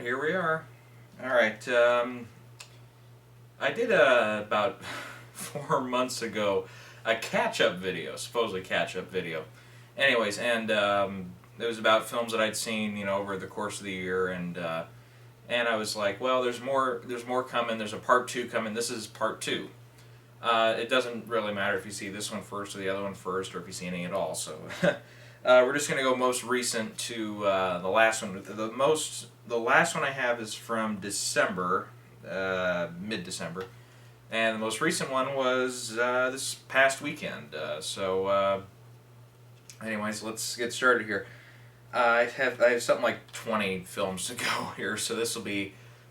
Here we are. All right. I did about 4 months ago a catch-up video, supposedly catch-up video. Anyways, and it was about films that I'd seen, over the course of the year, and I was like, well, there's more coming. There's a part two coming. This is part two. It doesn't really matter if you see this one first or the other one first, or if you see any at all. So we're just gonna go most recent to the last one. The last one I have is from December, mid-December, and the most recent one was this past weekend. Anyways, let's get started here. I have something like 20 films to go here, so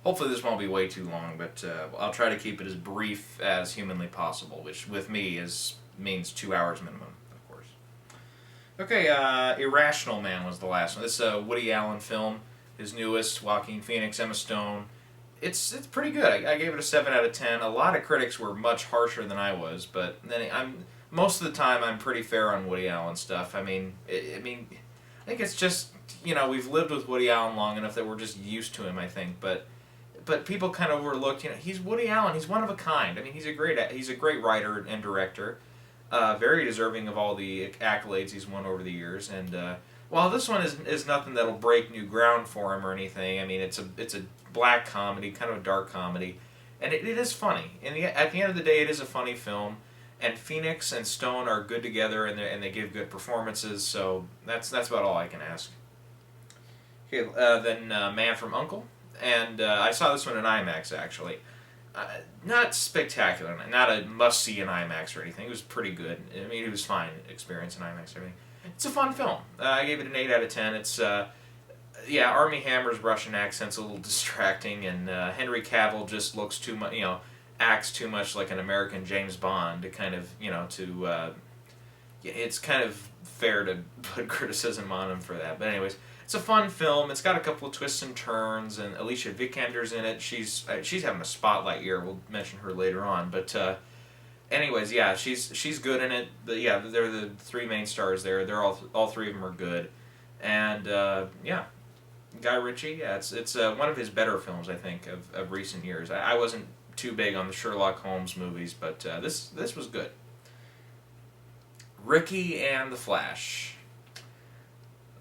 hopefully this won't be way too long, but I'll try to keep it as brief as humanly possible, which with me means 2 hours minimum, of course. Okay, Irrational Man was the last one. This is a Woody Allen film, his newest, Joaquin Phoenix, Emma Stone. It's pretty good. I gave it a 7 out of 10. A lot of critics were much harsher than I was, but then most of the time I'm pretty fair on Woody Allen stuff. I think it's just, we've lived with Woody Allen long enough that we're just used to him, I think, but people kind of overlooked, he's Woody Allen, he's one of a kind. I mean, he's a great writer and director, very deserving of all the accolades he's won over the years, and while this one is nothing that'll break new ground for him or anything, I mean, it's a black comedy, kind of a dark comedy, and it is funny. And at the end of the day, it is a funny film. And Phoenix and Stone are good together, and they give good performances. So that's about all I can ask. Okay, then Man from U.N.C.L.E., and I saw this one in IMAX actually. Not spectacular, not a must see in IMAX or anything. It was pretty good. I mean, it was fine experience in IMAX and everything. It's a fun film. I gave it an 8 out of 10. It's Armie Hammer's Russian accent's a little distracting, and Henry Cavill just looks too much, acts too much like an American James Bond to kind of, it's kind of fair to put criticism on him for that. But anyways, it's a fun film. It's got a couple of twists and turns, and Alicia Vikander's in it. She's having a spotlight year. We'll mention her later on. But anyways, yeah, she's good in it. But yeah, they're the three main stars there. They're all three of them are good, and Guy Ritchie. Yeah, it's one of his better films, I think, of recent years. I wasn't too big on the Sherlock Holmes movies, but this was good. Ricky and the Flash.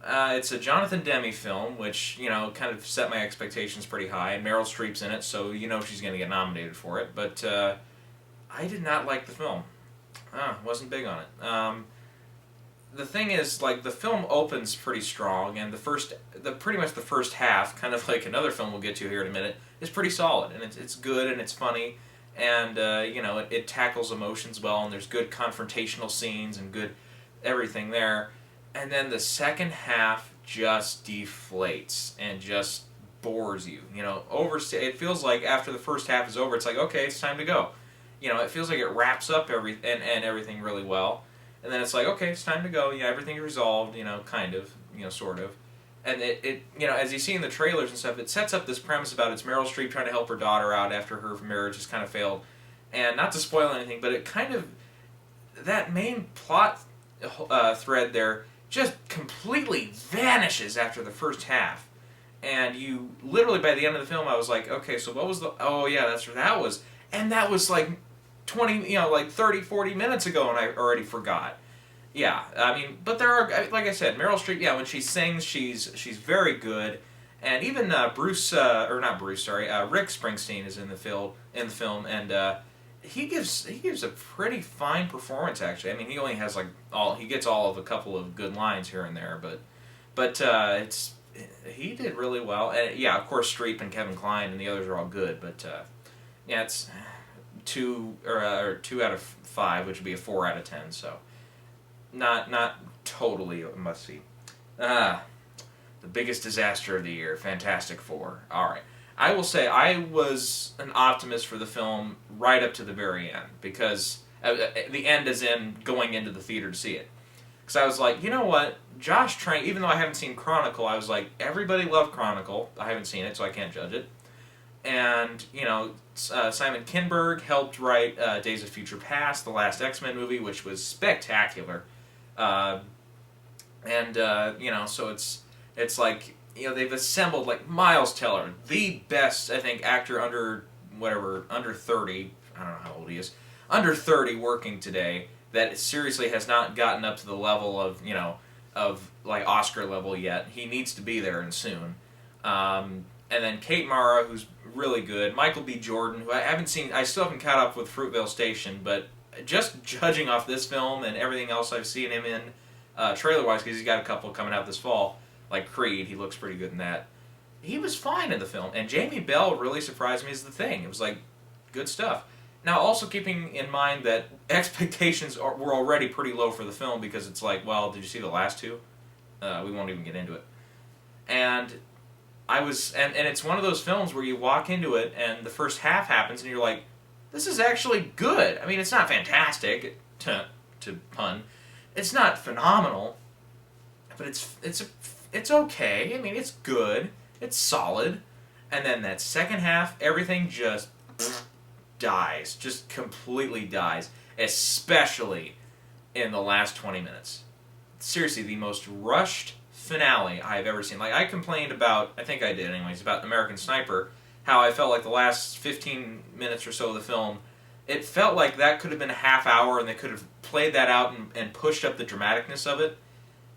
It's a Jonathan Demme film, which, kind of set my expectations pretty high, and Meryl Streep's in it, so she's going to get nominated for it, but I did not like the film. Wasn't big on it. The thing is, the film opens pretty strong, and pretty much the first half, kind of like another film we'll get to here in a minute, is pretty solid, and it's good, and it's funny, and, it tackles emotions well, and there's good confrontational scenes and good everything there, and then the second half just deflates and just bores you, it feels like after the first half is over, it's like, okay, it's time to go. It feels like it wraps up everything really well. And then it's like, okay, it's time to go. Everything's resolved, kind of, sort of. And it as you see in the trailers and stuff, it sets up this premise about it's Meryl Streep trying to help her daughter out after her marriage has kind of failed. And not to spoil anything, but it kind of, that main plot thread there just completely vanishes after the first half. And you, literally by the end of the film, I was like, okay, so what was and that was like 20, 30, 40 minutes ago, and I already forgot. Yeah, but there are, like I said, Meryl Streep, when she sings, she's very good, and even Rick Springsteen is in the film, and he gives a pretty fine performance, actually. He only has he gets all of a couple of good lines here and there, but he did really well, and of course Streep and Kevin Kline and the others are all good, but it's 2 out of 5, which would be a 4 out of 10. So, not totally a must see. The biggest disaster of the year, Fantastic Four. All right, I will say I was an optimist for the film right up to the very end, because the end is in going into the theater to see it. Because I was like, you know what, Josh Trank. Even though I haven't seen Chronicle, I was like, everybody loved Chronicle. I haven't seen it, so I can't judge it. And, Simon Kinberg helped write Days of Future Past, the last X-Men movie, which was spectacular. So it's like they've assembled like Miles Teller, the best, I think, actor under 30. I don't know how old he is. Under 30 working today that seriously has not gotten up to the level of, of like Oscar level yet. He needs to be there and soon. And then Kate Mara, who's really good. Michael B. Jordan, who I haven't seen. I still haven't caught up with Fruitvale Station, but just judging off this film and everything else I've seen him in, trailer-wise, because he's got a couple coming out this fall, like Creed, he looks pretty good in that. He was fine in the film, and Jamie Bell really surprised me as the Thing. It was like, good stuff. Now, also keeping in mind that expectations were already pretty low for the film, because it's like, well, did you see the last two? We won't even get into it. And and it's one of those films where you walk into it, and the first half happens, and you're like, this is actually good. I mean, it's not fantastic, to pun. It's not phenomenal, but it's okay. I mean, it's good. It's solid. And then that second half, everything just dies. Just completely dies. Especially in the last 20 minutes. Seriously, the most rushed finale I've ever seen. Like, I complained about, I think I did anyways, about American Sniper, how I felt like the last 15 minutes or so of the film, it felt like that could have been a half hour and they could have played that out and pushed up the dramaticness of it.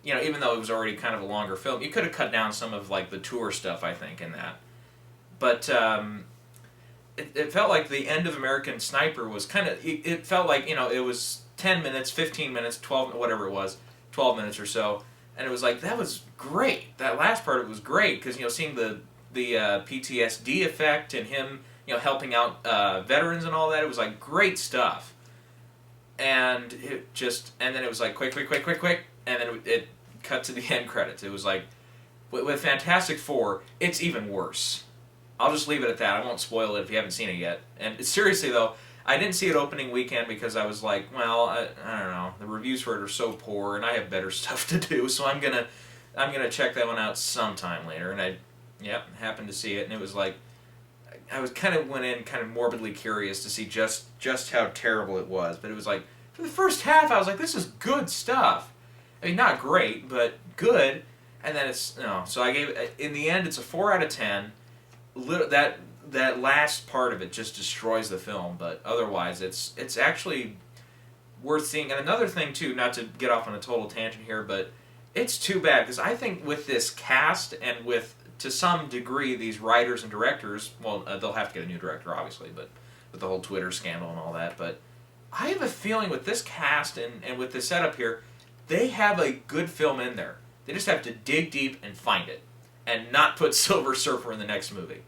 Even though it was already kind of a longer film, you could have cut down some of like the tour stuff, I think, in that. But it felt like the end of American Sniper was kind of, it felt like, it was 10 minutes, 15 minutes, 12, whatever it was, 12 minutes or so, and it was like, that was great. That last part of it was great, because, seeing the PTSD effect and him, helping out veterans and all that, it was like great stuff. And then it was like quick, and then it cut to the end credits. It was like, with Fantastic Four, it's even worse. I'll just leave it at that. I won't spoil it if you haven't seen it yet. And seriously though, I didn't see it opening weekend because I was like, well, I don't know. The reviews for it are so poor, and I have better stuff to do. So I'm gonna check that one out sometime later. And I, happened to see it, and it was like, I went in kind of morbidly curious to see just how terrible it was. But it was like, for the first half, I was like, this is good stuff. I mean, not great, but good. And then so I gave it, in the end, it's a 4 out of 10. That last part of it just destroys the film, but otherwise it's actually worth seeing. And another thing too, not to get off on a total tangent here, but it's too bad, because I think with this cast and with, to some degree, these writers and directors, well, they'll have to get a new director obviously, but with the whole Twitter scandal and all that, but I have a feeling with this cast and with this setup here, they have a good film in there. They just have to dig deep and find it, and not put Silver Surfer in the next movie.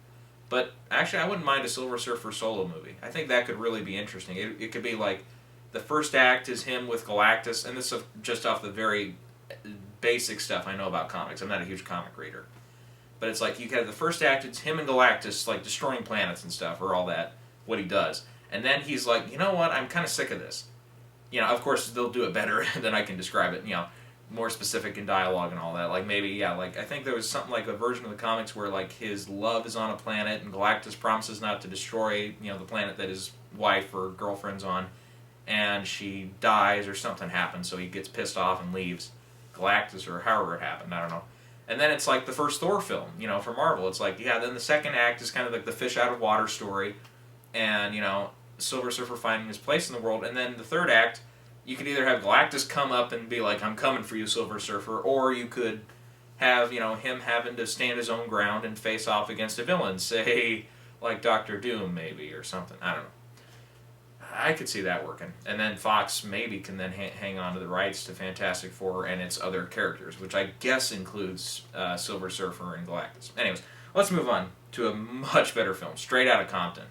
But actually, I wouldn't mind a Silver Surfer solo movie. I think that could really be interesting. It could be like, the first act is him with Galactus, and this is just off the very basic stuff I know about comics. I'm not a huge comic reader. But it's like, you could have the first act, it's him and Galactus, like, destroying planets and stuff, or all that, what he does. And then he's like, you know what, I'm kind of sick of this. Of course, they'll do it better than I can describe it, more specific in dialogue and all that. Like, maybe, like, I think there was something like a version of the comics where, like, his love is on a planet, and Galactus promises not to destroy, the planet that his wife or girlfriend's on, and she dies or something happens, so he gets pissed off and leaves Galactus, or however it happened, I don't know. And then it's like the first Thor film, for Marvel. It's like, then the second act is kind of like the fish out of water story, and, Silver Surfer finding his place in the world, and then the third act, you could either have Galactus come up and be like, I'm coming for you, Silver Surfer, or you could have, him having to stand his own ground and face off against a villain, say, like Doctor Doom, maybe, or something. I don't know. I could see that working. And then Fox maybe can then hang on to the rights to Fantastic Four and its other characters, which I guess includes Silver Surfer and Galactus. Anyways, let's move on to a much better film, Straight Outta Compton.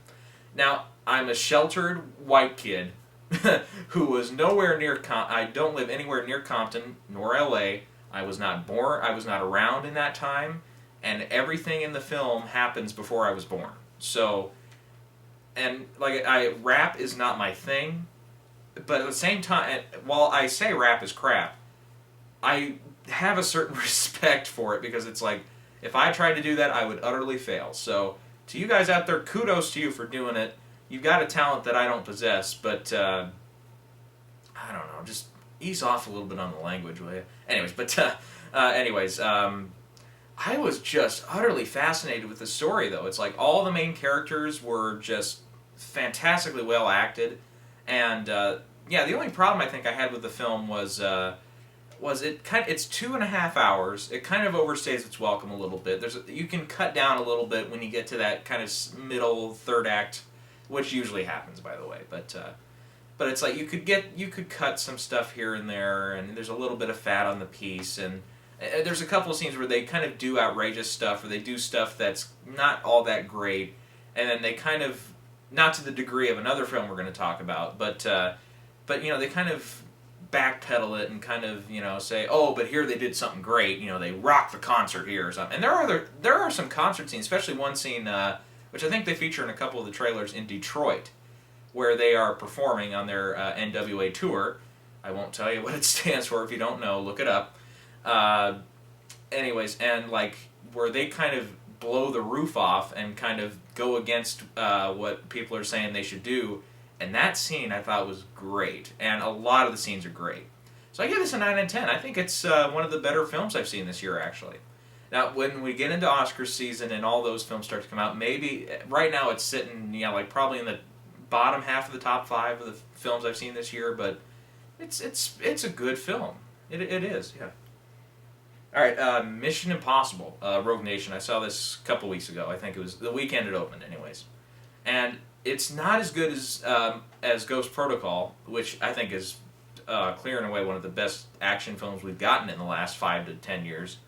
Now, I'm a sheltered white kid who was nowhere near I don't live anywhere near Compton, nor LA. I was not around in that time, and everything in the film happens before I was born. So, and like, rap is not my thing, but at the same time, while I say rap is crap, I have a certain respect for it, because it's like, if I tried to do that, I would utterly fail. So, to you guys out there, kudos to you for doing it. You've got a talent that I don't possess, but, I don't know, just ease off a little bit on the language, will you? Anyways, I was just utterly fascinated with the story, though. It's like all the main characters were just fantastically well acted, and yeah, the only problem I think I had with the film was it's 2.5 hours. It kind of overstays its welcome a little bit. You can cut down a little bit when you get to that kind of middle third act, which usually happens, by the way. But it's like you could cut some stuff here and there, and there's a little bit of fat on the piece, and there's a couple of scenes where they kind of do outrageous stuff, or they do stuff that's not all that great, and then they kind of, not to the degree of another film we're going to talk about, but they kind of backpedal it and kind of say, oh, but here they did something great, they rocked the concert here or something. And there are some concert scenes, especially one scene which I think they feature in a couple of the trailers in Detroit, where they are performing on their NWA tour. I won't tell you what it stands for if you don't know. Look it up. Anyways, and like where they kind of blow the roof off and kind of go against what people are saying they should do. And that scene I thought was great. And a lot of the scenes are great. So I give this a 9 out of 10. I think it's one of the better films I've seen this year, actually. Now, when we get into Oscar season and all those films start to come out, maybe, right now it's sitting, like probably in the bottom half of the top 5 of the films I've seen this year, but it's a good film. It is, yeah. All right, Mission Impossible, Rogue Nation. I saw this a couple weeks ago. I think it was the weekend it opened, anyways. And it's not as good as Ghost Protocol, which I think is clear and away one of the best action films we've gotten in the last 5 to 10 years.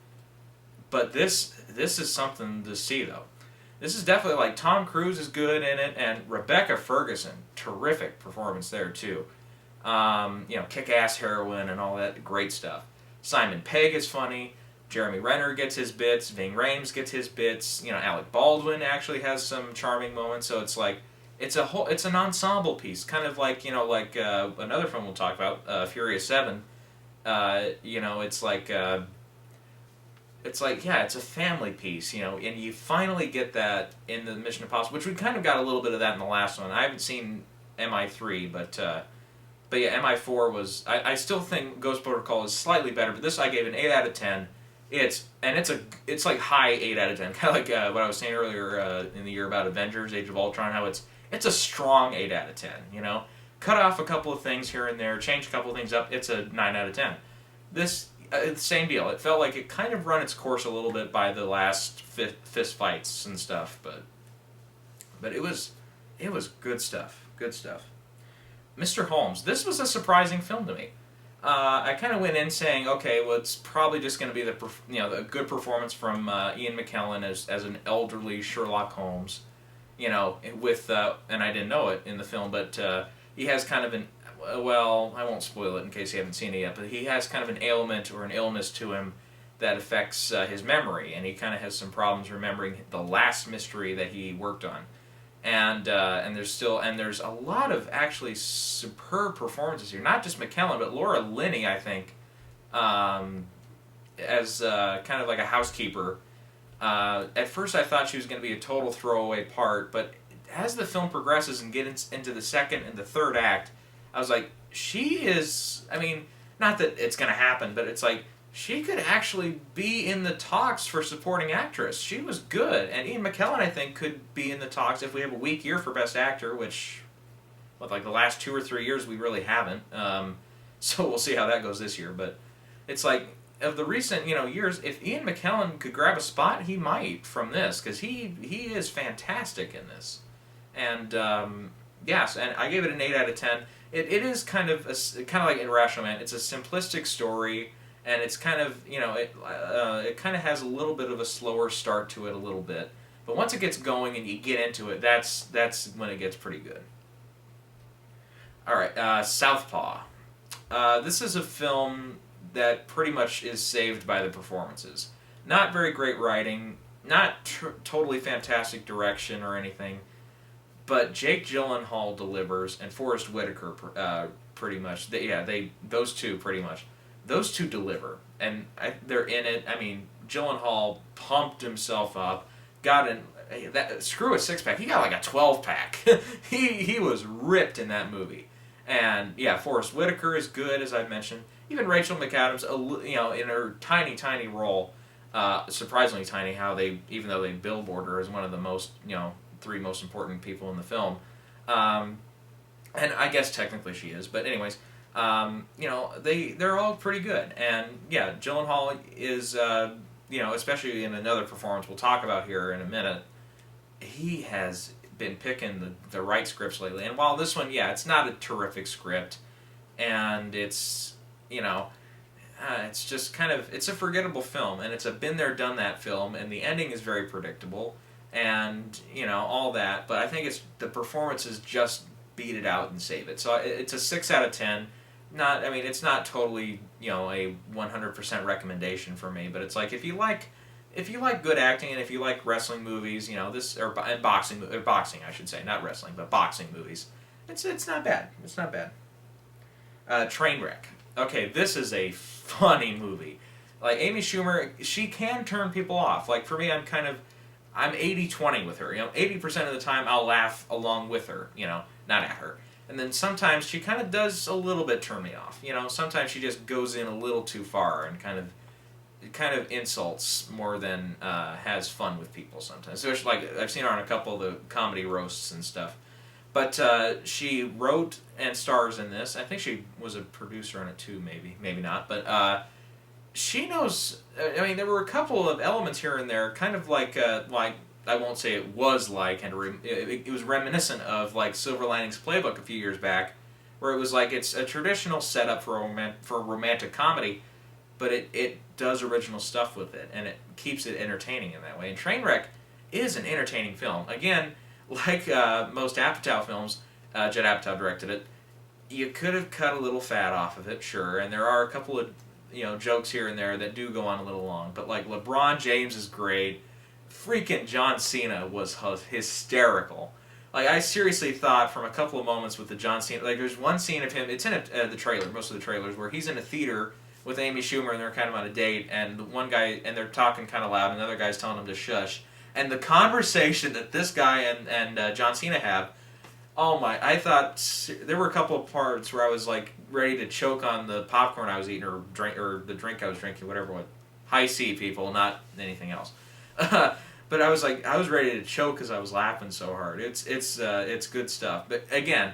But this is something to see, though. This is definitely, like, Tom Cruise is good in it, and Rebecca Ferguson, terrific performance there, too. Kick-ass heroine and all that great stuff. Simon Pegg is funny. Jeremy Renner gets his bits. Ving Rhames gets his bits. Alec Baldwin actually has some charming moments. So it's like it's an ensemble piece, kind of like another film we'll talk about, Furious 7. It's a family piece, and you finally get that in the Mission Impossible, which we kind of got a little bit of that in the last one. I haven't seen MI3, but yeah, MI4 was. I still think Ghost Protocol is slightly better, but this I gave an 8 out of 10. It's like high 8 out of 10, kind of like what I was saying earlier in the year about Avengers: Age of Ultron, how it's a strong 8 out of 10. Cut off a couple of things here and there, change a couple of things up. It's a 9 out of 10. This. Same deal. It felt like it kind of run its course a little bit by the last fist fights and stuff, but it was good stuff. Good stuff. Mr. Holmes. This was a surprising film to me. I kind of went in saying, okay, well, it's probably just going to be the good performance from Ian McKellen as an elderly Sherlock Holmes, with and I didn't know it in the film, but he has kind of an. Well, I won't spoil it in case you haven't seen it yet, but he has kind of an ailment or an illness to him that affects his memory, and he kind of has some problems remembering the last mystery that he worked on. And there's a lot of actually superb performances here. Not just McKellen, but Laura Linney, I think, as kind of like a housekeeper. At first I thought she was going to be a total throwaway part, but as the film progresses and gets into the second and the third act, I was like, she is, not that it's going to happen, but it's like, she could actually be in the talks for supporting actress. She was good. And Ian McKellen, I think, could be in the talks if we have a weak year for Best Actor, which, the last 2 or 3 years, we really haven't. So we'll see how that goes this year. But it's like, of the recent, years, if Ian McKellen could grab a spot, he might from this, because he is fantastic in this. And, yes, and I gave it an 8 out of 10. It is kind of like Irrational Man. It's a simplistic story, and it's kind of it kind of has a little bit of a slower start to it a little bit. But once it gets going and you get into it, that's when it gets pretty good. All right, Southpaw. This is a film that pretty much is saved by the performances. Not very great writing, not totally fantastic direction or anything. But Jake Gyllenhaal delivers, and Forrest Whitaker pretty much. Those two pretty much. Those two deliver, and they're in it. Gyllenhaal pumped himself up, screw a 6-pack. He got like a 12-pack. he was ripped in that movie, and yeah, Forrest Whitaker is good, as I mentioned. Even Rachel McAdams, in her tiny role, Surprisingly tiny. How they, even though they billboard her as one of the most, three most important people in the film, um, and I guess technically she is. But anyways, they're all pretty good. And yeah, Gyllenhaal is, especially in another performance we'll talk about here in a minute. He has been picking the right scripts lately. And while this one, yeah, it's not a terrific script, and it's just kind of, it's a forgettable film, and it's a been there, done that film, and the ending is very predictable, and, all that, but I think it's, the performances just beat it out and save it. So it's a 6 out of 10. It's not totally, a 100% recommendation for me, but it's like, if you like good acting, and if you like wrestling movies, and boxing, I should say, not wrestling, but boxing movies, it's not bad. It's not bad. Trainwreck. Okay, this is a funny movie. Like, Amy Schumer, she can turn people off. Like, for me, I'm 80-20 with her. 80% of the time I'll laugh along with her, not at her. And then sometimes she kind of does a little bit turn me off. Sometimes she just goes in a little too far and kind of insults more than has fun with people sometimes. So like, I've seen her on a couple of the comedy roasts and stuff. But she wrote and stars in this. I think she was a producer on it too, maybe not. But she knows. There were a couple of elements here and there, kind of like I won't say it was like, and it was reminiscent of like Silver Linings Playbook a few years back, where it was like it's a traditional setup for a romantic comedy, but it does original stuff with it, and it keeps it entertaining in that way. And Trainwreck is an entertaining film. Again, like most Apatow films, Judd Apatow directed it. You could have cut a little fat off of it, sure, and there are a couple of jokes here and there that do go on a little long. But like, LeBron James is great. Freaking John Cena was hysterical. Like, I seriously thought from a couple of moments with the John Cena, like, there's one scene of him. It's in the trailer, most of the trailers, where he's in a theater with Amy Schumer and they're kind of on a date, and the one guy, and they're talking kind of loud, and the other guy's telling him to shush. And the conversation that this guy and John Cena have, oh my, I thought, there were a couple of parts where I was like ready to choke on the popcorn I was eating, or the drink I was drinking, whatever it was. High C, people, not anything else. But I was ready to choke because I was laughing so hard. It's good stuff. But again,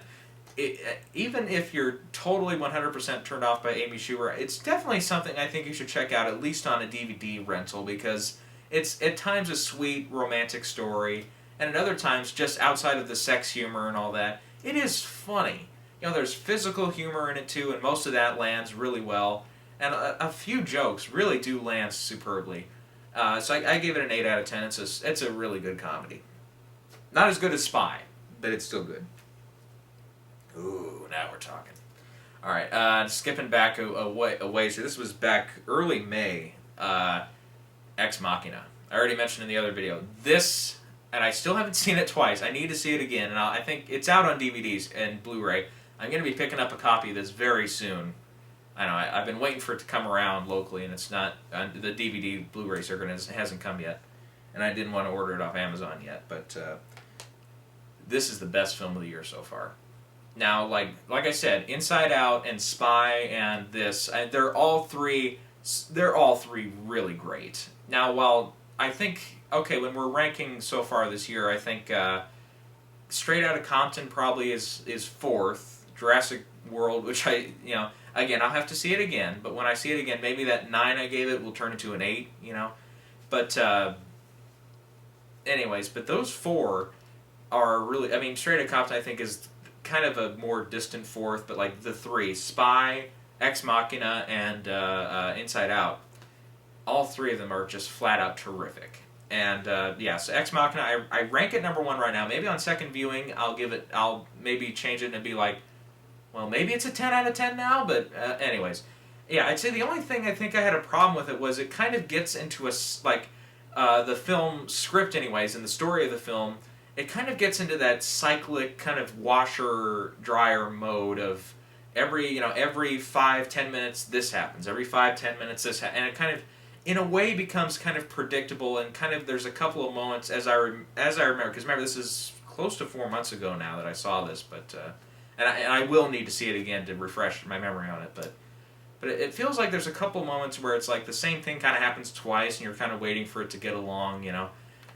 even if you're totally 100% turned off by Amy Schumer, it's definitely something I think you should check out, at least on a DVD rental, because it's at times a sweet romantic story, and at other times, just outside of the sex humor and all that, it is funny. There's physical humor in it too, and most of that lands really well, and a few jokes really do land superbly. So I gave it an 8 out of 10. It's a really good comedy. Not as good as Spy, but it's still good. Ooh, now we're talking. All right, skipping back a ways. This was back early May. Ex Machina. I already mentioned in the other video. This, and I still haven't seen it twice. I need to see it again, and I think it's out on DVDs and Blu-ray. I'm going to be picking up a copy of this very soon. I know, I've been waiting for it to come around locally, and it's not, the DVD Blu-ray circuit hasn't come yet. And I didn't want to order it off Amazon yet, but this is the best film of the year so far. Now, like I said, Inside Out and Spy and this, they're all three really great. Now, while I think, okay, when we're ranking so far this year, I think Straight Outta Compton probably is fourth. Jurassic World, which again, I'll have to see it again, but when I see it again, maybe that 9 I gave it will turn into an 8, But, anyways, but those four are really, Straight Outta Compton, I think, is kind of a more distant fourth, but like the three, Spy, Ex Machina, and Inside Out, all three of them are just flat out terrific. And so Ex Machina, I rank it number 1 right now. Maybe on second viewing, I'll maybe change it and be like, well, maybe it's a 10 out of 10 now, but anyways. Yeah, I'd say the only thing I think I had a problem with it was it kind of gets into the film script anyways, and the story of the film, it kind of gets into that cyclic kind of washer-dryer mode of every 5-10 minutes this happens, every 5-10 minutes this happens, and it kind of, in a way, becomes kind of predictable, and kind of there's a couple of moments, as I remember, because remember, this is close to 4 months ago now that I saw this, but... And I will need to see it again to refresh my memory on it, but But it feels like there's a couple moments where it's like the same thing kind of happens twice, and you're kind of waiting for it to get along.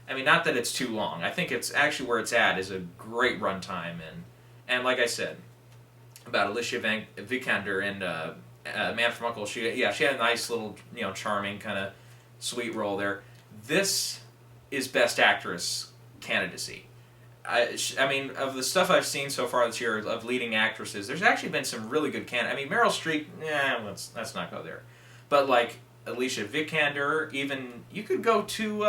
I mean, not that it's too long. I think it's actually where it's at is a great runtime, and like I said about Alicia Vikander and Man from U.N.C.L.E. She had a nice little charming kind of sweet role there. This is Best Actress candidacy. I mean, of the stuff I've seen so far this year of leading actresses, there's actually been some really good candidates. I mean, Meryl Streep, let's not go there. But like Alicia Vikander, even you could go to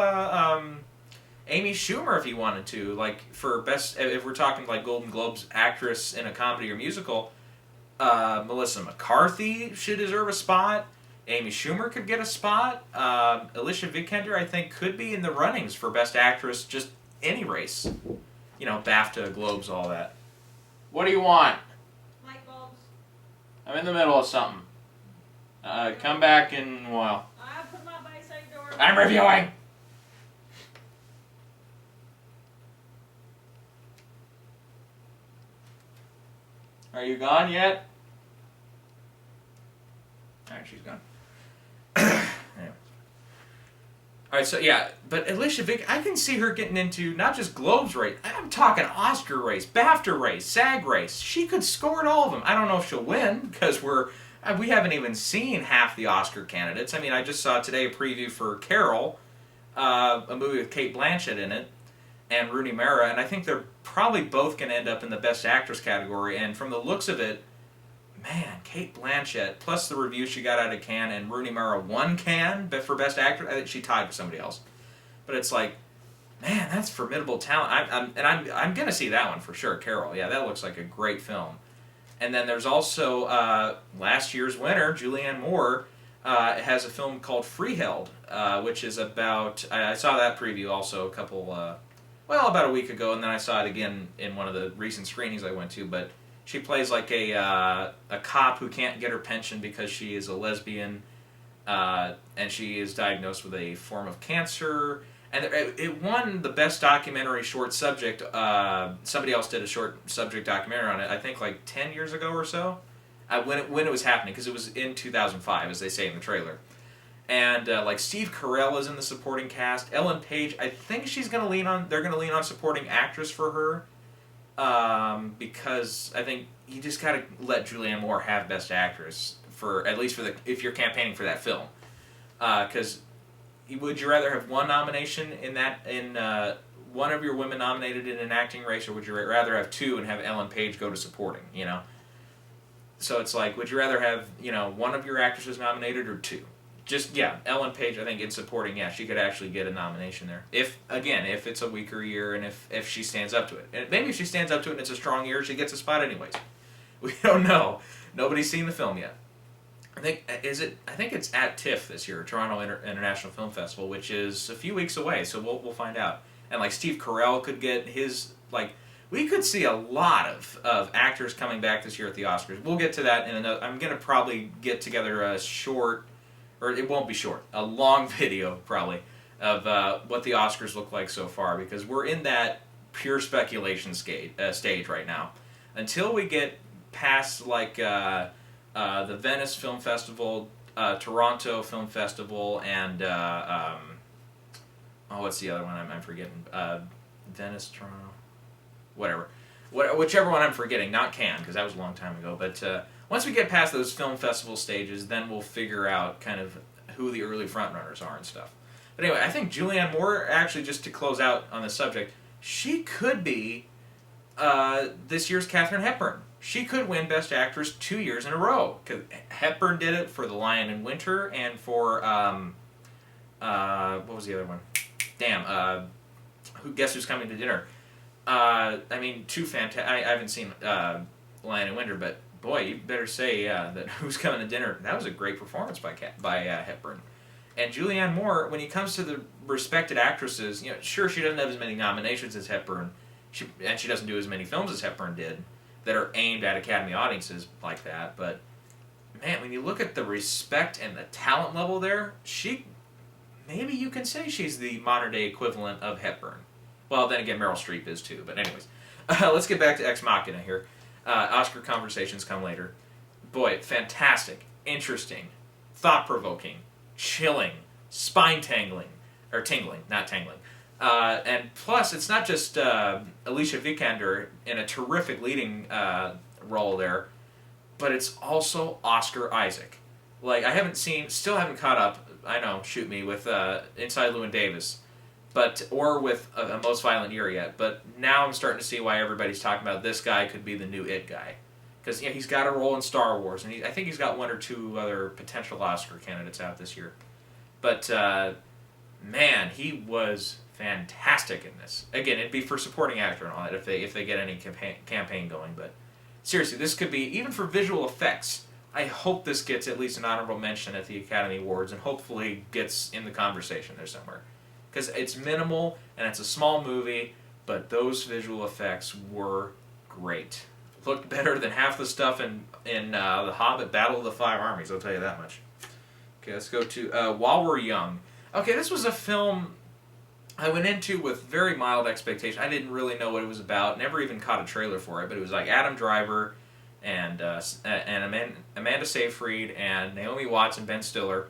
Amy Schumer if you wanted to. Like for best, if we're talking like Golden Globes actress in a comedy or musical, Melissa McCarthy should deserve a spot. Amy Schumer could get a spot. Alicia Vikander, I think, could be in the runnings for Best Actress, just any race. BAFTA, Globes, all that. What do you want? Light bulbs. I'm in the middle of something. Come back in a while. I put my bicycle door. I'm reviewing! Are you gone yet? Alright, she's gone. Anyway. Alright, so yeah, but Alicia I can see her getting into not just Globes race, I'm talking Oscar race, BAFTA race, SAG race. She could score at all of them. I don't know if she'll win, because we haven't even seen half the Oscar candidates. I mean, I just saw today a preview for Carol, a movie with Cate Blanchett in it, and Rooney Mara, and I think they're probably both going to end up in the Best Actress category, and from the looks of it, man, Cate Blanchett, plus the review she got out of Cannes, and Rooney Mara won Cannes for Best Actress. I think she tied with somebody else. But it's like, man, that's formidable talent. I'm going to see that one for sure, Carol. Yeah, that looks like a great film. And then there's also last year's winner, Julianne Moore, has a film called Freeheld, which is about, I saw that preview also about a week ago, and then I saw it again in one of the recent screenings I went to, but she plays like a cop who can't get her pension because she is a lesbian, and she is diagnosed with a form of cancer. And it won the Best Documentary Short Subject. Somebody else did a short subject documentary on it, I think like 10 years ago or so, when it was happening, because it was in 2005, as they say in the trailer. And like Steve Carell is in the supporting cast. Ellen Page, I think they're going to lean on supporting actress for her. Because I think you just got to let Julianne Moore have Best Actress if you're campaigning for that film. Because would you rather have one nomination in one of your women nominated in an acting race, or would you rather have two and have Ellen Page go to supporting? So it's like, would you rather have one of your actresses nominated or two? Ellen Page, I think in supporting, she could actually get a nomination there. If it's a weaker year and if she stands up to it. And maybe if she stands up to it and it's a strong year, she gets a spot anyways. We don't know. Nobody's seen the film yet. I think it's at TIFF this year, Toronto International Film Festival, which is a few weeks away, so we'll find out. And like Steve Carell could get his, we could see a lot of actors coming back this year at the Oscars. We'll get to that in another. I'm going to probably get together a short, or it won't be short, a long video probably, of what the Oscars look like so far, because we're in that pure speculation stage right now. Until we get past the Venice Film Festival, Toronto Film Festival, and what's the other one I'm forgetting? Venice, Toronto, whatever. Whichever one I'm forgetting, not Cannes, because that was a long time ago, but once we get past those film festival stages, then we'll figure out kind of who the early frontrunners are and stuff. But anyway, I think Julianne Moore, actually, just to close out on this subject, she could be this year's Katharine Hepburn. She could win Best Actress 2 years in a row. Because Hepburn did it for The Lion in Winter and for, what was the other one? Guess Who's Coming to Dinner? I mean, I haven't seen Lion in Winter, but boy, you better say that Who's Coming to Dinner. That was a great performance by Hepburn. And Julianne Moore, when it comes to the respected actresses, sure, she doesn't have as many nominations as Hepburn, and she doesn't do as many films as Hepburn did that are aimed at Academy audiences like that. But man, when you look at the respect and the talent level there, maybe you can say she's the modern day equivalent of Hepburn. Well, then again, Meryl Streep is too. But anyways, let's get back to Ex Machina here. Oscar conversations come later. Boy, fantastic. interesting, thought-provoking, chilling, spine-tingling, or tingling, not tangling. And plus, it's not just Alicia Vikander in a terrific leading role there, but it's also Oscar Isaac. Like, still haven't caught up, I know, shoot me, with Inside Llewyn Davis, or with a Most Violent Year yet, but now I'm starting to see why everybody's talking about this guy could be the new It guy. Because he's got a role in Star Wars, and I think he's got one or two other potential Oscar candidates out this year. But, man, he was fantastic in this. Again, it'd be for supporting actor and all that if they get any campaign going, but seriously, this could be, even for visual effects, I hope this gets at least an honorable mention at the Academy Awards and hopefully gets in the conversation there somewhere. Because it's minimal and it's a small movie, but those visual effects were great. Looked better than half the stuff in The Hobbit Battle of the Five Armies, I'll tell you that much. Okay, let's go to While We're Young. Okay, this was a film I went into with very mild expectation. I didn't really know what it was about. Never even caught a trailer for it, but it was like Adam Driver and Amanda Seyfried and Naomi Watts and Ben Stiller.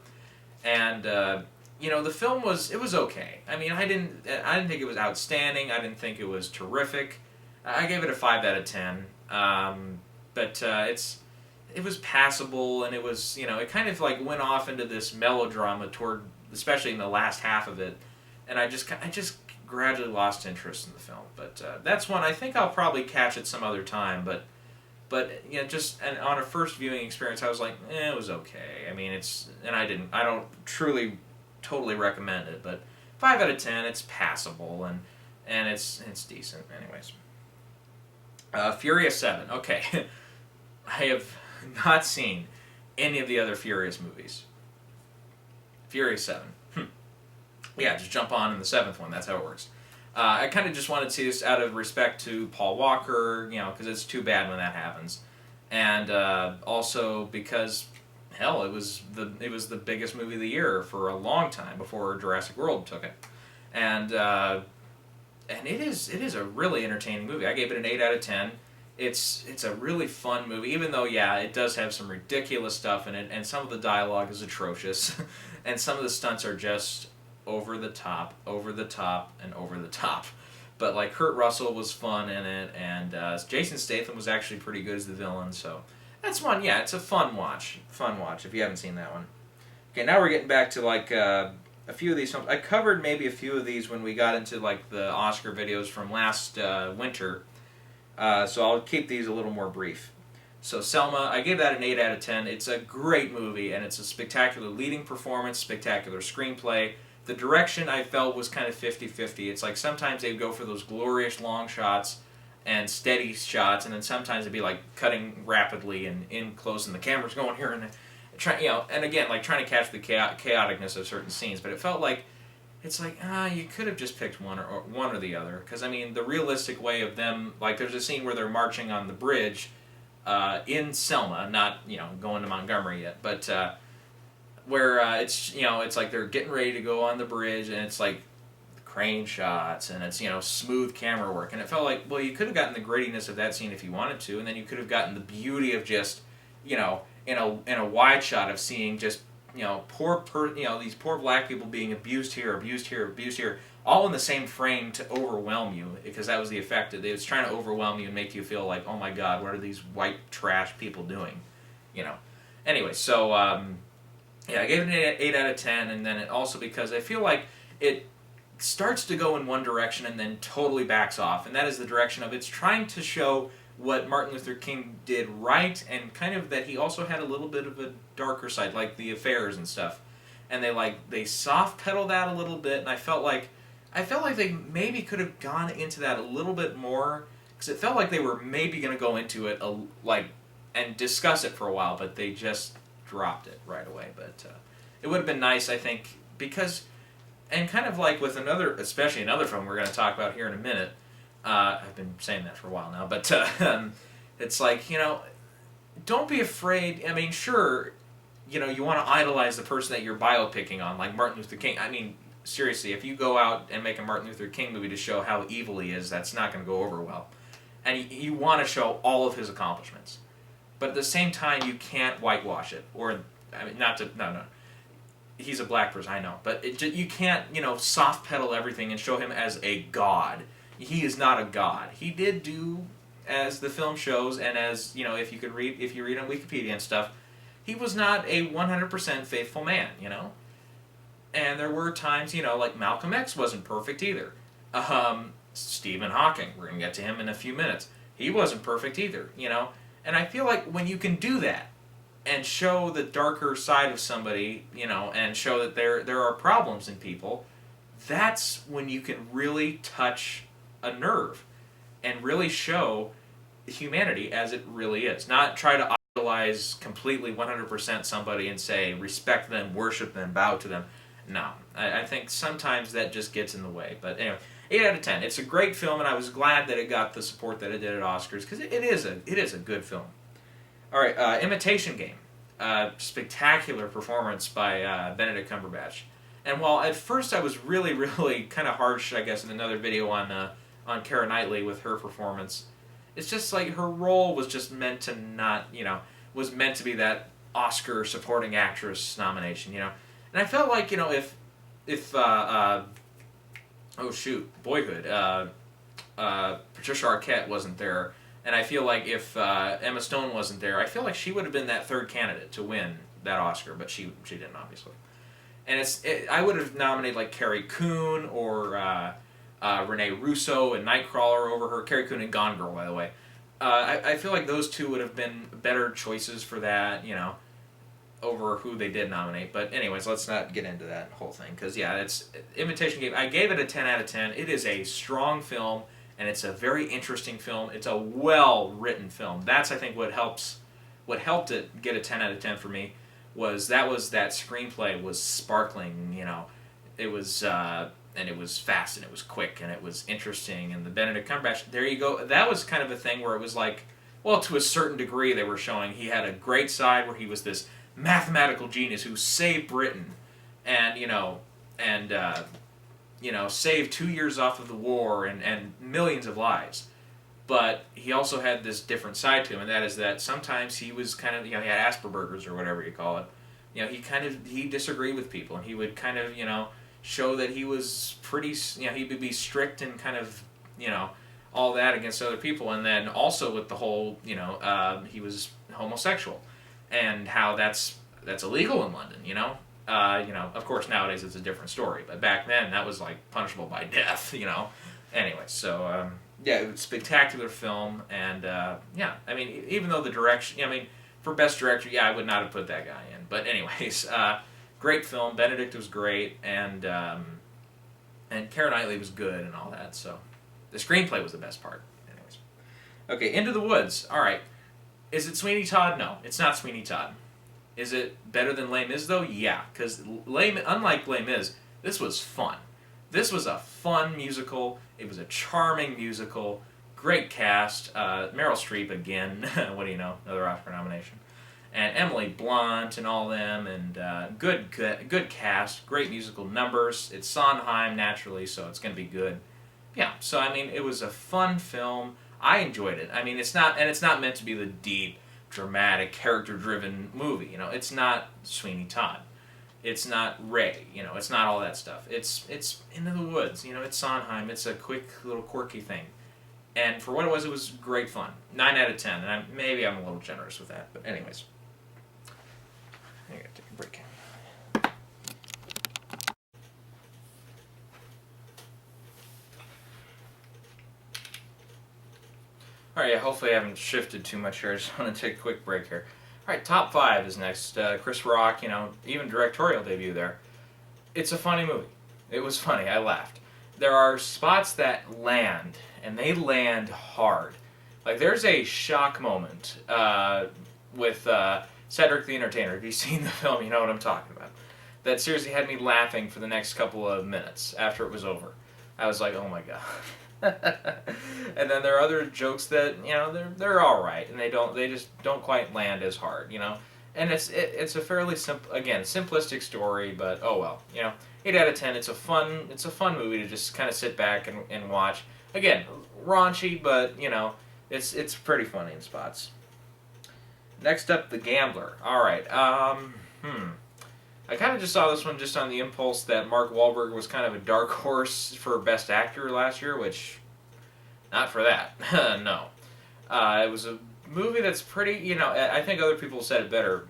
And the film was okay. I mean, I didn't think it was outstanding. I didn't think it was terrific. I gave it a 5 out of 10. But it was passable, and it was, it kind of like went off into this melodrama especially in the last half of it, and I just gradually lost interest in the film. But that's one I think I'll probably catch at some other time. But and on a first viewing experience, I was like, it was okay. I mean, I don't truly totally recommend it, but 5 out of 10, it's passable, and it's decent. Anyways, Furious 7. Okay, I have not seen any of the other Furious movies. Furious 7. Yeah, just jump on in the 7th one. That's how it works. I kind of just wanted to see this out of respect to Paul Walker, because it's too bad when that happens, and also because, hell, it was the biggest movie of the year for a long time before Jurassic World took it, and it is a really entertaining movie. I gave it an 8 out of 10. It's a really fun movie, even though, it does have some ridiculous stuff in it, and some of the dialogue is atrocious, and some of the stunts are just over the top, and over the top. But, like, Kurt Russell was fun in it, and Jason Statham was actually pretty good as the villain, so that's one. Yeah, it's a fun watch if you haven't seen that one. Okay, now we're getting back to, like, a few of these films. I covered maybe a few of these when we got into, like, the Oscar videos from last winter, so I'll keep these a little more brief. So Selma, I gave that an 8 out of 10. It's a great movie, and it's a spectacular leading performance, spectacular screenplay. The direction I felt was kind of 50-50. It's like sometimes they'd go for those glorious long shots and steady shots, and then sometimes it'd be like cutting rapidly and in close, and the camera's going here and and again, like trying to catch the chaoticness of certain scenes. But it felt like you could have just picked one or the other, because I mean the realistic way of them, like there's a scene where they're marching on the bridge in Selma, not going to Montgomery yet, but where it's like they're getting ready to go on the bridge, and it's like crane shots, and it's smooth camera work, and it felt like, well, you could have gotten the grittiness of that scene if you wanted to, and then you could have gotten the beauty of just in a wide shot of seeing just these poor black people being abused here, all in the same frame to overwhelm you, because that was the effect. It was trying to overwhelm you and make you feel like, oh my God, what are these white trash people doing? Anyway, so I gave it an 8 out of 10, and then also because I feel like it starts to go in one direction and then totally backs off, and that is the direction of it's trying to show what Martin Luther King did right, and kind of that he also had a little bit of a darker side, like the affairs and stuff. And they soft pedal that a little bit, and I felt like they maybe could have gone into that a little bit more, because it felt like they were maybe going to go into it and discuss it for a while, but they just dropped it right away. But it would have been nice, I think, because, and kind of like with especially another film we're going to talk about here in a minute. I've been saying that for a while now, but it's like, don't be afraid. I mean, sure, you want to idolize the person that you're biopicking on, like Martin Luther King. I mean, seriously, if you go out and make a Martin Luther King movie to show how evil he is, that's not going to go over well. And you want to show all of his accomplishments. but at the same time, you can't whitewash it. Or, I mean, not to, no. He's a black person, I know. But you can't, soft pedal everything and show him as a god. He is not a god. He did do, as the film shows, and as, if you read on Wikipedia and stuff, he was not a 100% faithful man, And there were times, like Malcolm X wasn't perfect either. Stephen Hawking, we're going to get to him in a few minutes. He wasn't perfect either, And I feel like when you can do that, and show the darker side of somebody, and show that there are problems in people, that's when you can really touch a nerve and really show humanity as it really is. Not try to idolize completely 100% somebody and say respect them, worship them, bow to them. No. I think sometimes that just gets in the way. But anyway, 8 out of 10. It's a great film, and I was glad that it got the support that it did at Oscars, because it is a good film. All right, Imitation Game. Spectacular performance by Benedict Cumberbatch. And while at first I was really, really kind of harsh, I guess, in another video on Keira Knightley with her performance, it's just like her role was just meant to not, was meant to be that Oscar supporting actress nomination, And I felt like, Boyhood, Patricia Arquette wasn't there. And I feel like if Emma Stone wasn't there, I feel like she would have been that third candidate to win that Oscar, but she didn't, obviously. And I would have nominated like Carrie Coon or Rene Russo and Nightcrawler over her. Carrie Coon and Gone Girl, by the way. I feel like those two would have been better choices for that, over who they did nominate. But anyways, let's not get into that whole thing, because it's Imitation Game. I gave it a 10 out of 10. It is a strong film. And it's a very interesting film. It's a well-written film. That's, I think, what helped it get a 10 out of 10 for me, was that screenplay was sparkling, It was, and it was fast, and it was quick, and it was interesting. And the Benedict Cumberbatch, there you go. That was kind of a thing where it was like, well, to a certain degree they were showing he had a great side where he was this mathematical genius who saved Britain, and, saved 2 years off of the war and millions of lives. But he also had this different side to him, and that is that sometimes he was kind of, he had Asperger's or whatever you call it. He disagreed with people, and he would kind of, show that he was pretty, he would be strict and kind of, all that against other people. And then also with the whole, he was homosexual, and how that's illegal in London, of course nowadays it's a different story, but back then that was like punishable by death, Anyway, so it was a spectacular film, and even though the direction, for best director, I would not have put that guy in, but anyways, great film. Benedict was great, and Keira Knightley was good and all that. So the screenplay was the best part. Anyways, okay, Into the Woods. All right, is it Sweeney Todd? No, it's not Sweeney Todd. Is it better than Les Mis, though? Yeah, because unlike Les Mis, this was fun. This was a fun musical. It was a charming musical. Great cast. Meryl Streep again. What do you know? Another Oscar nomination. And Emily Blunt and all them. And good cast. Great musical numbers. It's Sondheim, naturally, so it's going to be good. Yeah, so, it was a fun film. I enjoyed it. It's not meant to be the deep, dramatic, character-driven movie. It's not Sweeney Todd. It's not Ray. It's not all that stuff. It's Into the Woods. It's Sondheim. It's a quick little quirky thing. And for what it was great fun. 9 out of 10. And maybe I'm a little generous with that. But anyways. I gotta take a break. Alright, hopefully I haven't shifted too much here. I just want to take a quick break here. Alright, top 5 is next. Chris Rock, even directorial debut there. It's a funny movie. It was funny. I laughed. There are spots that land, and they land hard. Like, there's a shock moment with Cedric the Entertainer. If you've seen the film, you know what I'm talking about. That seriously had me laughing for the next couple of minutes after it was over. I was like, oh my god. And then there are other jokes that they're all right, and they just don't quite land as hard, And it's a fairly simplistic story, but oh well, 8 out of 10. It's a fun movie to just kind of sit back and watch. Again, raunchy, but it's pretty funny in spots. Next up, The Gambler. All right. I kind of just saw this one just on the impulse that Mark Wahlberg was kind of a dark horse for Best Actor last year, which, not for that. No. It was a movie that's pretty, I think other people said it better,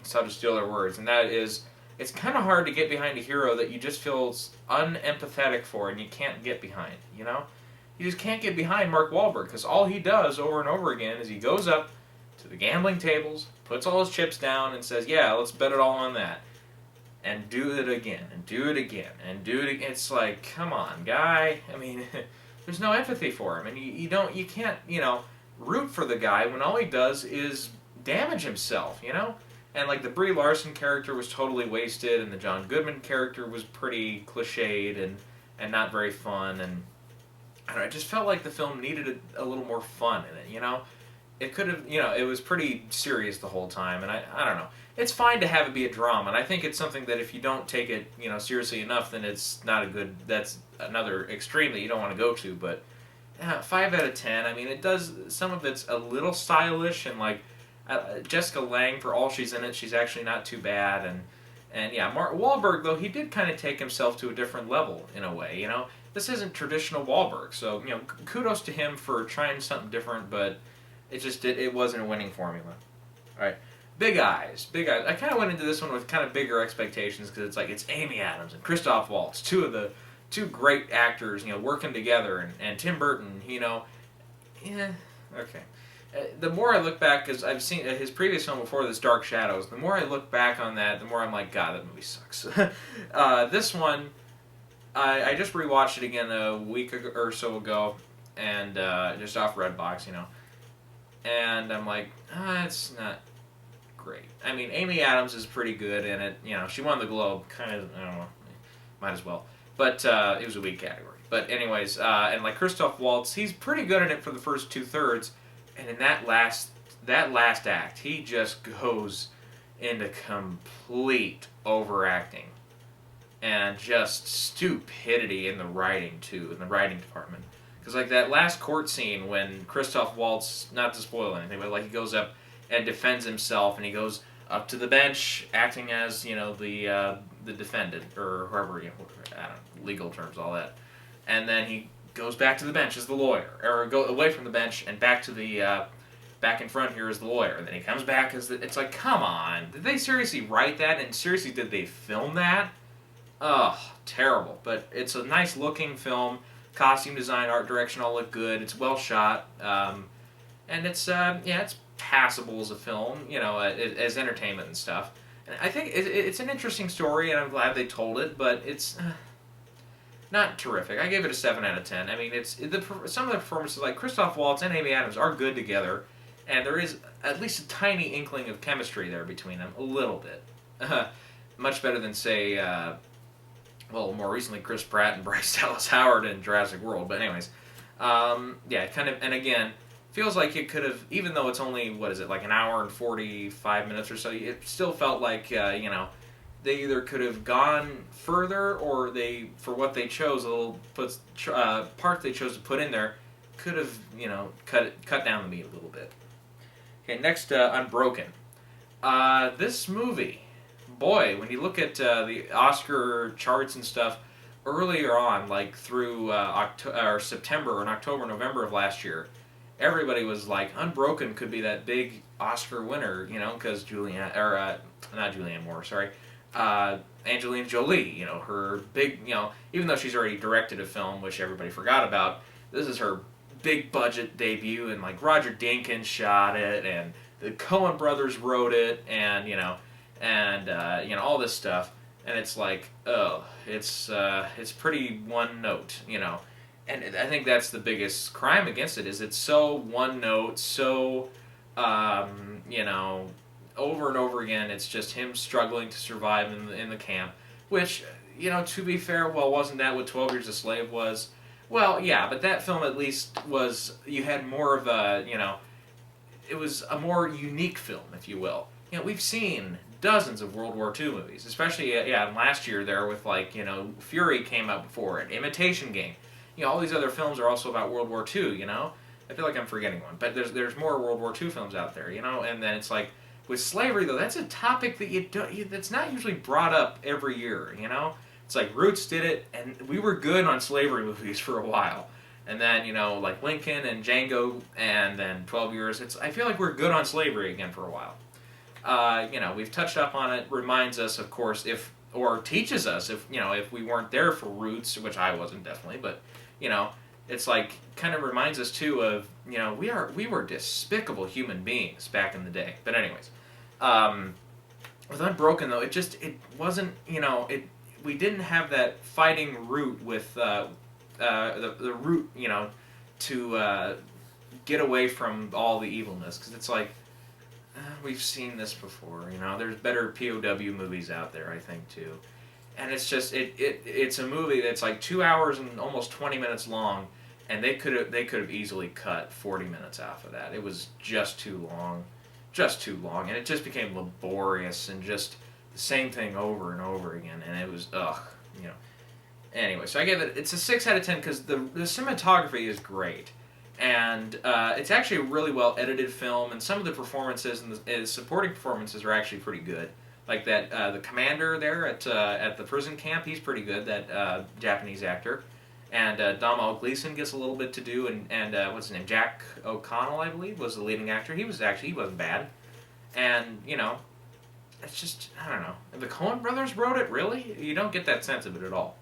so I'll just steal their words, and that is, it's kind of hard to get behind a hero that you just feel unempathetic for and you can't get behind, You just can't get behind Mark Wahlberg, because all he does over and over again is he goes up to the gambling tables, puts all his chips down, and says, yeah, let's bet it all on that. And do it again, and do it again, and do it again. It's like, come on, guy. I mean, there's no empathy for him, and you can't, root for the guy when all he does is damage himself, And like the Brie Larson character was totally wasted, and the John Goodman character was pretty cliched and not very fun, and I don't know, it just felt like the film needed a little more fun in it, It could have, it was pretty serious the whole time, and I don't know. It's fine to have it be a drama, and I think it's something that if you don't take it, seriously enough, then it's not a good, that's another extreme that you don't want to go to, but 5 out of 10, I mean, it does, some of it's a little stylish, and like, Jessica Lange, for all she's in it, she's actually not too bad, and yeah, Mark Wahlberg, though, he did kind of take himself to a different level, in a way, This isn't traditional Wahlberg, so, kudos to him for trying something different, but it wasn't a winning formula. Alright, Big Eyes. I kind of went into this one with kind of bigger expectations, because it's like, it's Amy Adams and Christoph Waltz, two great actors, working together, and Tim Burton, yeah, okay. The more I look back, because I've seen his previous film before this, Dark Shadows, the more I look back on that, the more I'm like, God, that movie sucks. This one, I just rewatched it again a week or so ago, and just off Redbox, and I'm like, it's not great. I mean, Amy Adams is pretty good in it, she won the Globe, kind of, I don't know, might as well. But it was a weak category. But anyways, and like Christoph Waltz, he's pretty good in it for the first 2/3, and in that last act, he just goes into complete overacting and just stupidity in the writing too, in the writing department. Because like that last court scene when Christoph Waltz, not to spoil anything, but like he goes up and defends himself, and he goes up to the bench, acting as the defendant or whoever, I don't know, legal terms, all that, and then he goes back to the bench as the lawyer, or go away from the bench and back to the back in front here as the lawyer, and then he comes back as it's like, come on, did they seriously write that, and seriously did they film that? Ugh, terrible. But it's a nice looking film, costume design, art direction all look good, it's well shot, and it's it's passable as a film, as entertainment and stuff. And I think it's an interesting story, and I'm glad they told it, but it's not terrific. I gave it a 7 out of 10. I mean, some of the performances, like Christoph Waltz and Amy Adams, are good together, and there is at least a tiny inkling of chemistry there between them, a little bit. Much better than, say, more recently, Chris Pratt and Bryce Dallas Howard in Jurassic World. But anyways, kind of, and again, feels like it could have, even though it's only, like an hour and 45 minutes or so, it still felt like, they either could have gone further, or they, for what they chose, part they chose to put in there, could have, cut down the meat a little bit. Okay, next, Unbroken. This movie, boy, when you look at the Oscar charts and stuff, earlier on, like through September and October, November of last year, everybody was like, Unbroken could be that big Oscar winner, because Angelina Jolie, her big, even though she's already directed a film, which everybody forgot about, this is her big budget debut, and like Roger Deakins shot it, and the Coen brothers wrote it, and, all this stuff, and it's like, it's pretty one note, And I think that's the biggest crime against it, is it's so one note, so, over and over again, it's just him struggling to survive in the camp, which, to be fair, wasn't that what 12 Years a Slave was? Well, yeah, but that film at least you had more of a, it was a more unique film, if you will. We've seen dozens of World War II movies, especially, last year there with, Fury came out before it, Imitation Game. All these other films are also about World War II, I feel like I'm forgetting one, but there's more World War II films out there, And then it's like with slavery though, that's a topic that that's not usually brought up every year, It's like Roots did it, and we were good on slavery movies for a while, and then like Lincoln and Django, and then 12 Years. I feel like we're good on slavery again for a while. We've touched up on it. Reminds us, of course, or teaches us if we weren't there for Roots, which I wasn't definitely, but it's like kind of reminds us too of we were despicable human beings back in the day. But anyways, with Unbroken though, it wasn't we didn't have that fighting root with the root to get away from all the evilness, because it's like we've seen this before. There's better POW movies out there, I think, too. And it's just it's a movie that's like 2 hours and almost 20 minutes long, and they could have easily cut 40 minutes off of that. It was just too long, and it just became laborious and just the same thing over and over again, and it was Anyway, so I gave it's a 6 out of 10 because the cinematography is great. And it's actually a really well edited film, and some of the performances and the supporting performances are actually pretty good. Like that, the commander there at the prison camp, he's pretty good. That Japanese actor, and Domhnall Gleeson gets a little bit to do, and what's his name, Jack O'Connell, I believe, was the leading actor. He wasn't bad, and it's just I don't know. The Coen brothers wrote it, really? You don't get that sense of it at all.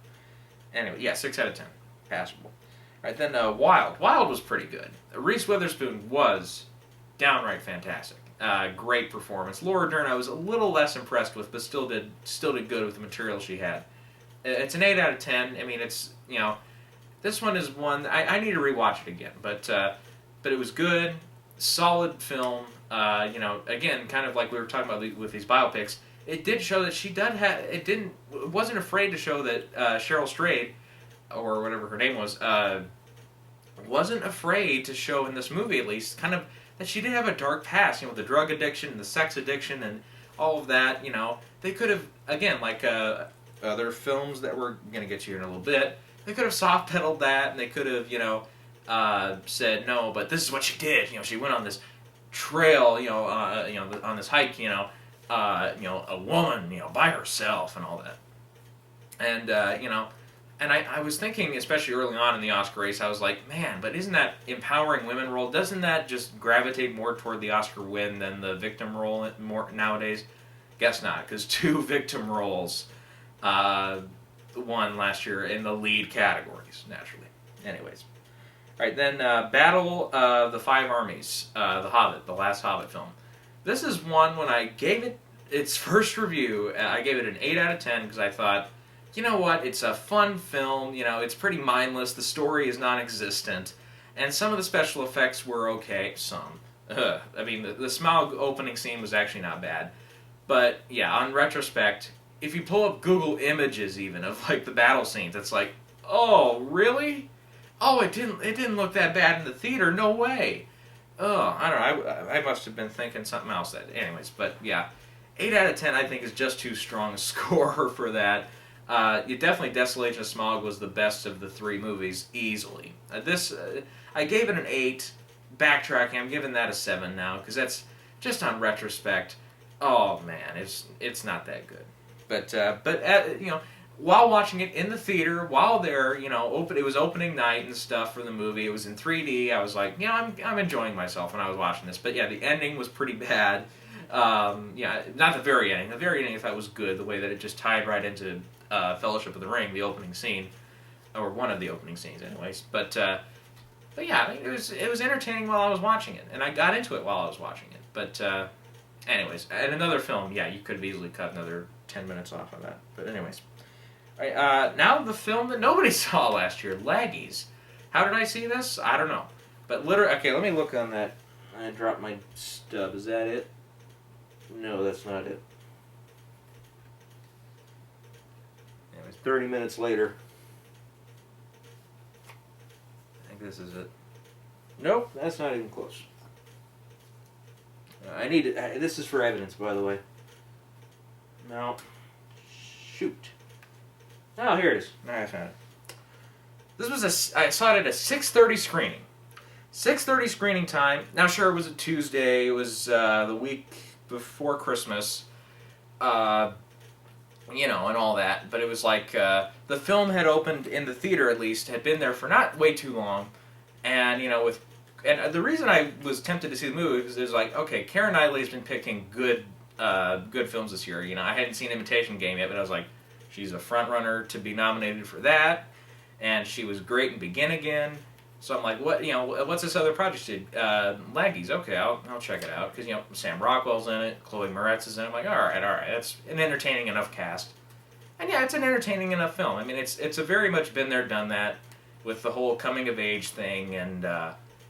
Anyway, yeah, 6 out of 10, passable. Right, then Wild. Wild was pretty good. Reese Witherspoon was downright fantastic. Great performance. Laura Dern I was a little less impressed with, but still did good with the material she had. It's an 8 out of 10. I mean, it's this one is one I need to rewatch it again, but it was good, solid film. Again, kind of like we were talking about with these biopics, it did show that she wasn't afraid to show that Cheryl Strayed, or whatever her name was, wasn't afraid to show in this movie, at least, kind of that she did have a dark past, with the drug addiction and the sex addiction and all of that. They could have, again, like other films that we're going to get to here in a little bit, they could have soft pedaled that, and they could have said no, but this is what she did. She went on this trail, on this hike, a woman, by herself and all that, and And I was thinking, especially early on in the Oscar race, I was like, man, but isn't that empowering women role? Doesn't that just gravitate more toward the Oscar win than the victim role more nowadays? Guess not, because 2 victim roles won last year in the lead categories, naturally. Anyways. All right, then Battle of the Five Armies, The Hobbit, the last Hobbit film. This is one, when I gave it its first review, I gave it an 8 out of 10 because I thought, you know what, it's a fun film, it's pretty mindless, the story is non-existent, and some of the special effects were okay, some. I mean, the Smaug opening scene was actually not bad, but yeah, on retrospect, if you pull up Google Images even of like the battle scenes, it's like, oh, really? Oh, it didn't look that bad in the theater, no way. Oh, I don't know, I must have been thinking something else that, anyways, but yeah, 8 out of 10 I think is just too strong a score for that. Definitely Desolation of Smaug was the best of the 3 movies, easily. I gave it an 8. Backtracking, I'm giving that a 7 now, because that's just on retrospect. Oh man, it's not that good. But while watching it in the theater, while there, it was opening night and stuff for the movie. It was in 3D. I was like, I'm enjoying myself when I was watching this. But yeah, the ending was pretty bad. Not the very ending. The very ending I thought was good, the way that it just tied right into Fellowship of the Ring, the opening scene, or one of the opening scenes, anyways. But yeah, it was entertaining while I was watching it, and I got into it while I was watching it. But anyways, and another film, yeah, you could have easily cut another 10 minutes off of that. But anyways, all right, now the film that nobody saw last year, Laggies. How did I see this? I don't know. But literally, okay, let me look on that. I dropped my stub. Is that it? No, that's not it. 30 minutes later. I think this is it. Nope, that's not even close. I need it. This is for evidence, by the way. No. Shoot. Oh, here it is. I found it. This was I saw it at a 6:30 screening. 6:30 screening time. Now, sure, it was a Tuesday. It was the week before Christmas. Uh, and all that. But it was like the film had opened in the theater, at least, had been there for not way too long, and the reason I was tempted to see the movie was like, okay, Keira Knightley's been picking good films this year. I hadn't seen Imitation Game yet, but I was like, she's a front runner to be nominated for that, and she was great in Begin Again. So I'm like, what's this other project she did? Laggies. Okay, I'll check it out because Sam Rockwell's in it, Chloe Moretz is in it. I'm like, all right, that's an entertaining enough cast, and yeah, it's an entertaining enough film. I mean, it's a very much been there, done that, with the whole coming of age thing, and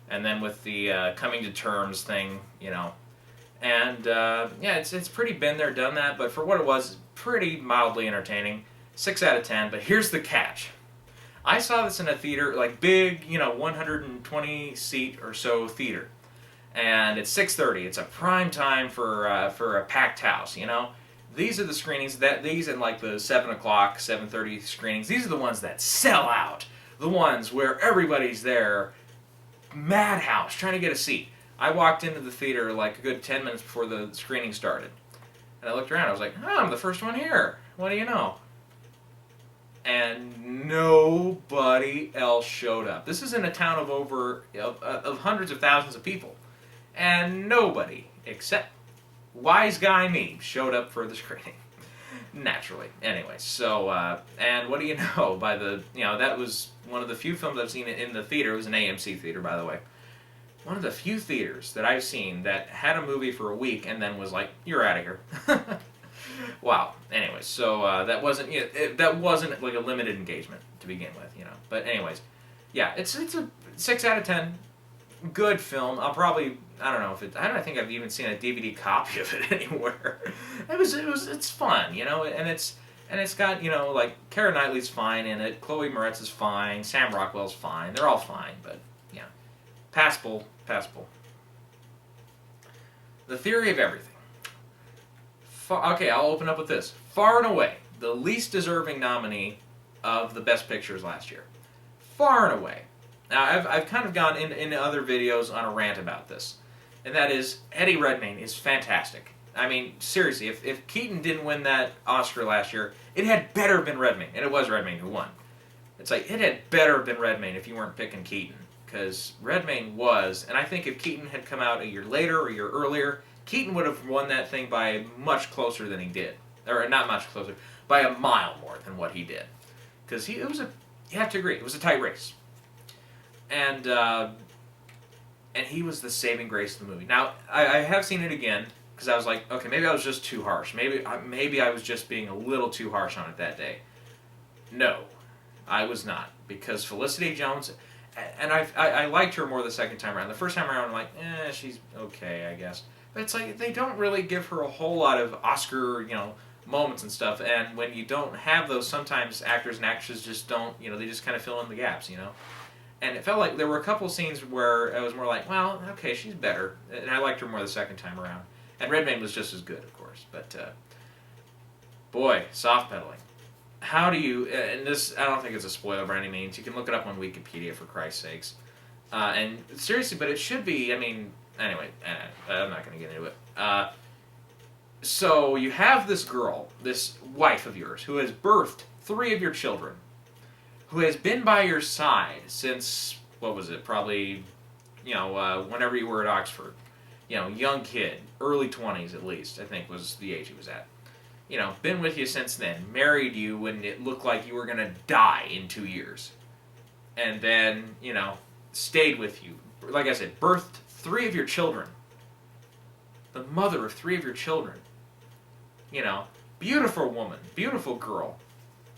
then with the coming to terms thing, and yeah, it's pretty been there, done that. But for what it was, pretty mildly entertaining. 6 out of 10. But here's the catch. I saw this in a theater, like big, 120 seat or so theater, and it's 6:30. It's a prime time for a packed house. These are the screenings these and like the 7 o'clock, 7:30 screenings. These are the ones that sell out. The ones where everybody's there, madhouse, trying to get a seat. I walked into the theater like a good 10 minutes before the screening started, and I looked around. I was like, I'm the first one here. What do you know? And nobody else showed up. This is in a town of hundreds of thousands of people, and nobody except wise guy me showed up for the screening. Naturally. Anyway, so and what do you know? That was one of the few films I've seen in the theater. It was an AMC theater, by the way. One of the few theaters that I've seen that had a movie for a week and then was like, "You're out of here." Wow. Anyway, so that wasn't like a limited engagement to begin with, But anyways, yeah, it's a 6 out of 10. Good film. I don't know if I don't think I've even seen a DVD copy of it anywhere. It's fun, and it's got like Keira Knightley's fine in it, Chloe Moretz is fine, Sam Rockwell's fine. They're all fine, but yeah, passable. The Theory of Everything. Okay, I'll open up with this. Far and away, the least deserving nominee of the Best Pictures last year. Far and away. Now, I've kind of gone in other videos on a rant about this, and that is Eddie Redmayne is fantastic. I mean, seriously, if Keaton didn't win that Oscar last year, it had better been Redmayne, and it was Redmayne who won. It's like, it had better been Redmayne if you weren't picking Keaton, because Redmayne was, and I think if Keaton had come out a year later or a year earlier, Keaton would have won that thing by much closer than he did. Or not much closer, by a mile more than what he did. Because you have to agree, it was a tight race. And he was the saving grace of the movie. Now, I have seen it again, because I was like, okay, maybe I was just too harsh. Maybe I was just being a little too harsh on it that day. No, I was not. Because Felicity Jones, and I liked her more the second time around. The first time around, I'm like, she's okay, I guess. But it's like, they don't really give her a whole lot of Oscar, moments and stuff. And when you don't have those, sometimes actors and actresses just don't, they just kind of fill in the gaps, And it felt like there were a couple scenes where I was more like, well, okay, she's better. And I liked her more the second time around. And Redmayne was just as good, of course. But, boy, soft pedaling. How do you, and this, I don't think it's a spoiler by any means. You can look it up on Wikipedia, for Christ's sakes. And seriously, but it should be, anyway, I'm not going to get into it. So you have this girl, this wife of yours, who has birthed 3 of your children, who has been by your side since, what was it, probably, whenever you were at Oxford. Young kid, early 20s at least, I think was the age he was at. Been with you since then, married you when it looked like you were going to die in 2 years. And then, stayed with you. Like I said, birthed 3 of your children. The mother of 3 of your children. Beautiful woman, beautiful girl.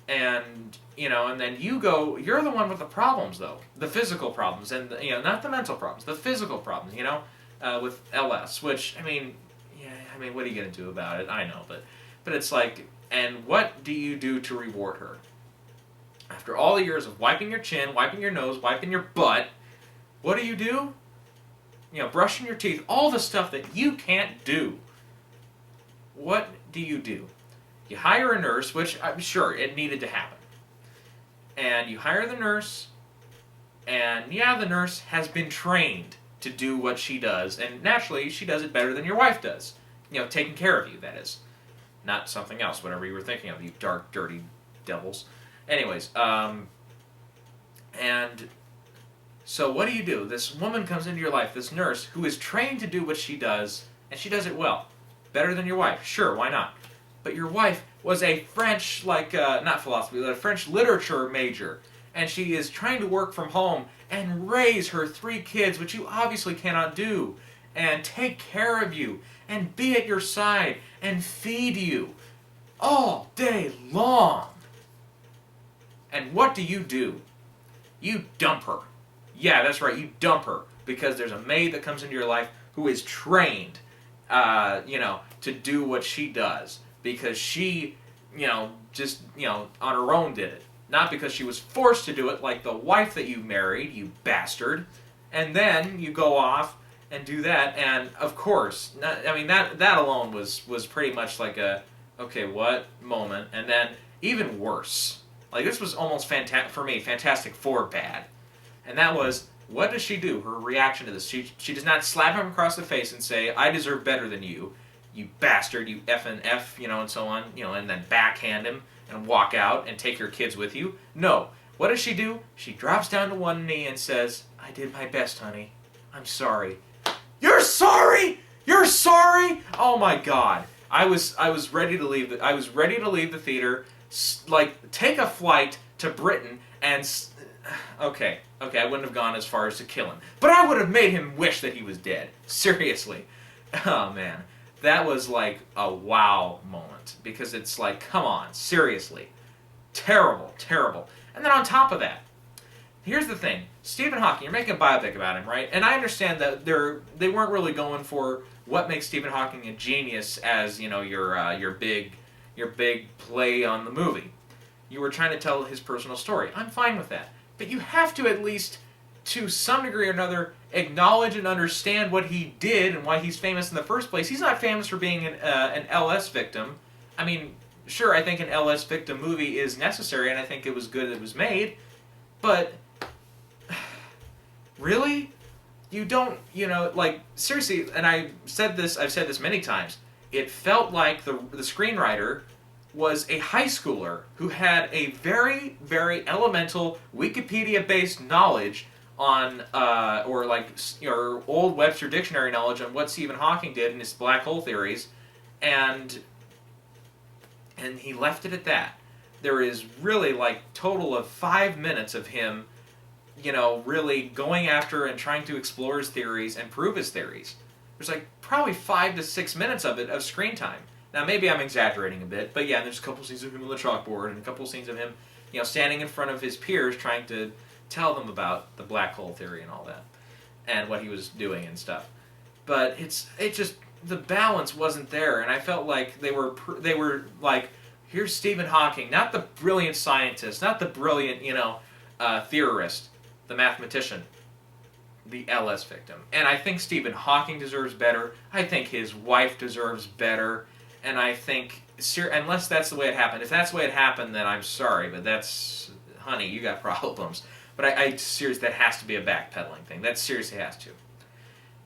And, and then you're the one with the problems, though. The physical problems, and, not the mental problems, the physical problems, with LS, which, what are you going to do about it? I know, but it's like, and what do you do to reward her? After all the years of wiping your chin, wiping your nose, wiping your butt, what do? Brushing your teeth, all the stuff that you can't do. What do? You hire a nurse, which I'm sure it needed to happen. And you hire the nurse, And yeah, the nurse has been trained to do what she does, and naturally, she does it better than your wife does. Taking care of you, that is. Not something else, whatever you were thinking of, you dark, dirty devils. Anyways, and so what do? This woman comes into your life, this nurse, who is trained to do what she does, and she does it well. Better than your wife. Sure, why not? But your wife was a French, not philosophy, but a French literature major, and she is trying to work from home and raise her 3 kids, which you obviously cannot do, and take care of you, and be at your side, and feed you all day long. And what do? You dump her. Yeah, that's right, you dump her, because there's a maid that comes into your life who is trained, to do what she does, because she, just, on her own did it. Not because she was forced to do it like the wife that you married, you bastard. And then you go off and do that, and of course, that alone was pretty much like a, okay, what moment? And then, even worse, like this was almost for me, Fantastic Four bad. And that was, what does she do? Her reaction to this. She does not slap him across the face and say, I deserve better than you bastard, you effing F, and so on, and then backhand him and walk out and take your kids with you. No. What does she do? She drops down to one knee and says, I did my best, honey. I'm sorry. You're sorry? You're sorry? Oh my God. I was ready to leave the theater, take a flight to Britain and okay, I wouldn't have gone as far as to kill him. But I would have made him wish that he was dead. Seriously. Oh man. That was like a wow moment, because it's like, come on, seriously. Terrible, terrible. And then on top of that, here's the thing. Stephen Hawking, you're making a biopic about him, right? And I understand that they weren't really going for what makes Stephen Hawking a genius as, your big play on the movie. You were trying to tell his personal story. I'm fine with that. But you have to at least, to some degree or another, acknowledge and understand what he did and why he's famous in the first place. He's not famous for being an LS victim. I mean, sure, I think an LS victim movie is necessary, and I think it was good that it was made, but really? You don't, seriously, and I've said this many times, it felt like the screenwriter was a high schooler who had a very, very elemental Wikipedia-based knowledge on, or old Webster Dictionary knowledge on what Stephen Hawking did in his black hole theories, and he left it at that. There is really, total of 5 minutes of him, really going after and trying to explore his theories and prove his theories. There's, probably 5 to 6 minutes of it of screen time. Now, maybe I'm exaggerating a bit, but yeah, there's a couple scenes of him on the chalkboard, and a couple scenes of him, standing in front of his peers trying to tell them about the black hole theory and all that, and what he was doing and stuff. But the balance wasn't there, and I felt like they were like, here's Stephen Hawking, not the brilliant scientist, not the brilliant, theorist, the mathematician, the LS victim. And I think Stephen Hawking deserves better. I think his wife deserves better. And I think, unless that's the way it happened, if that's the way it happened, then I'm sorry, but honey, you got problems. But I seriously, that has to be a backpedaling thing. That seriously has to.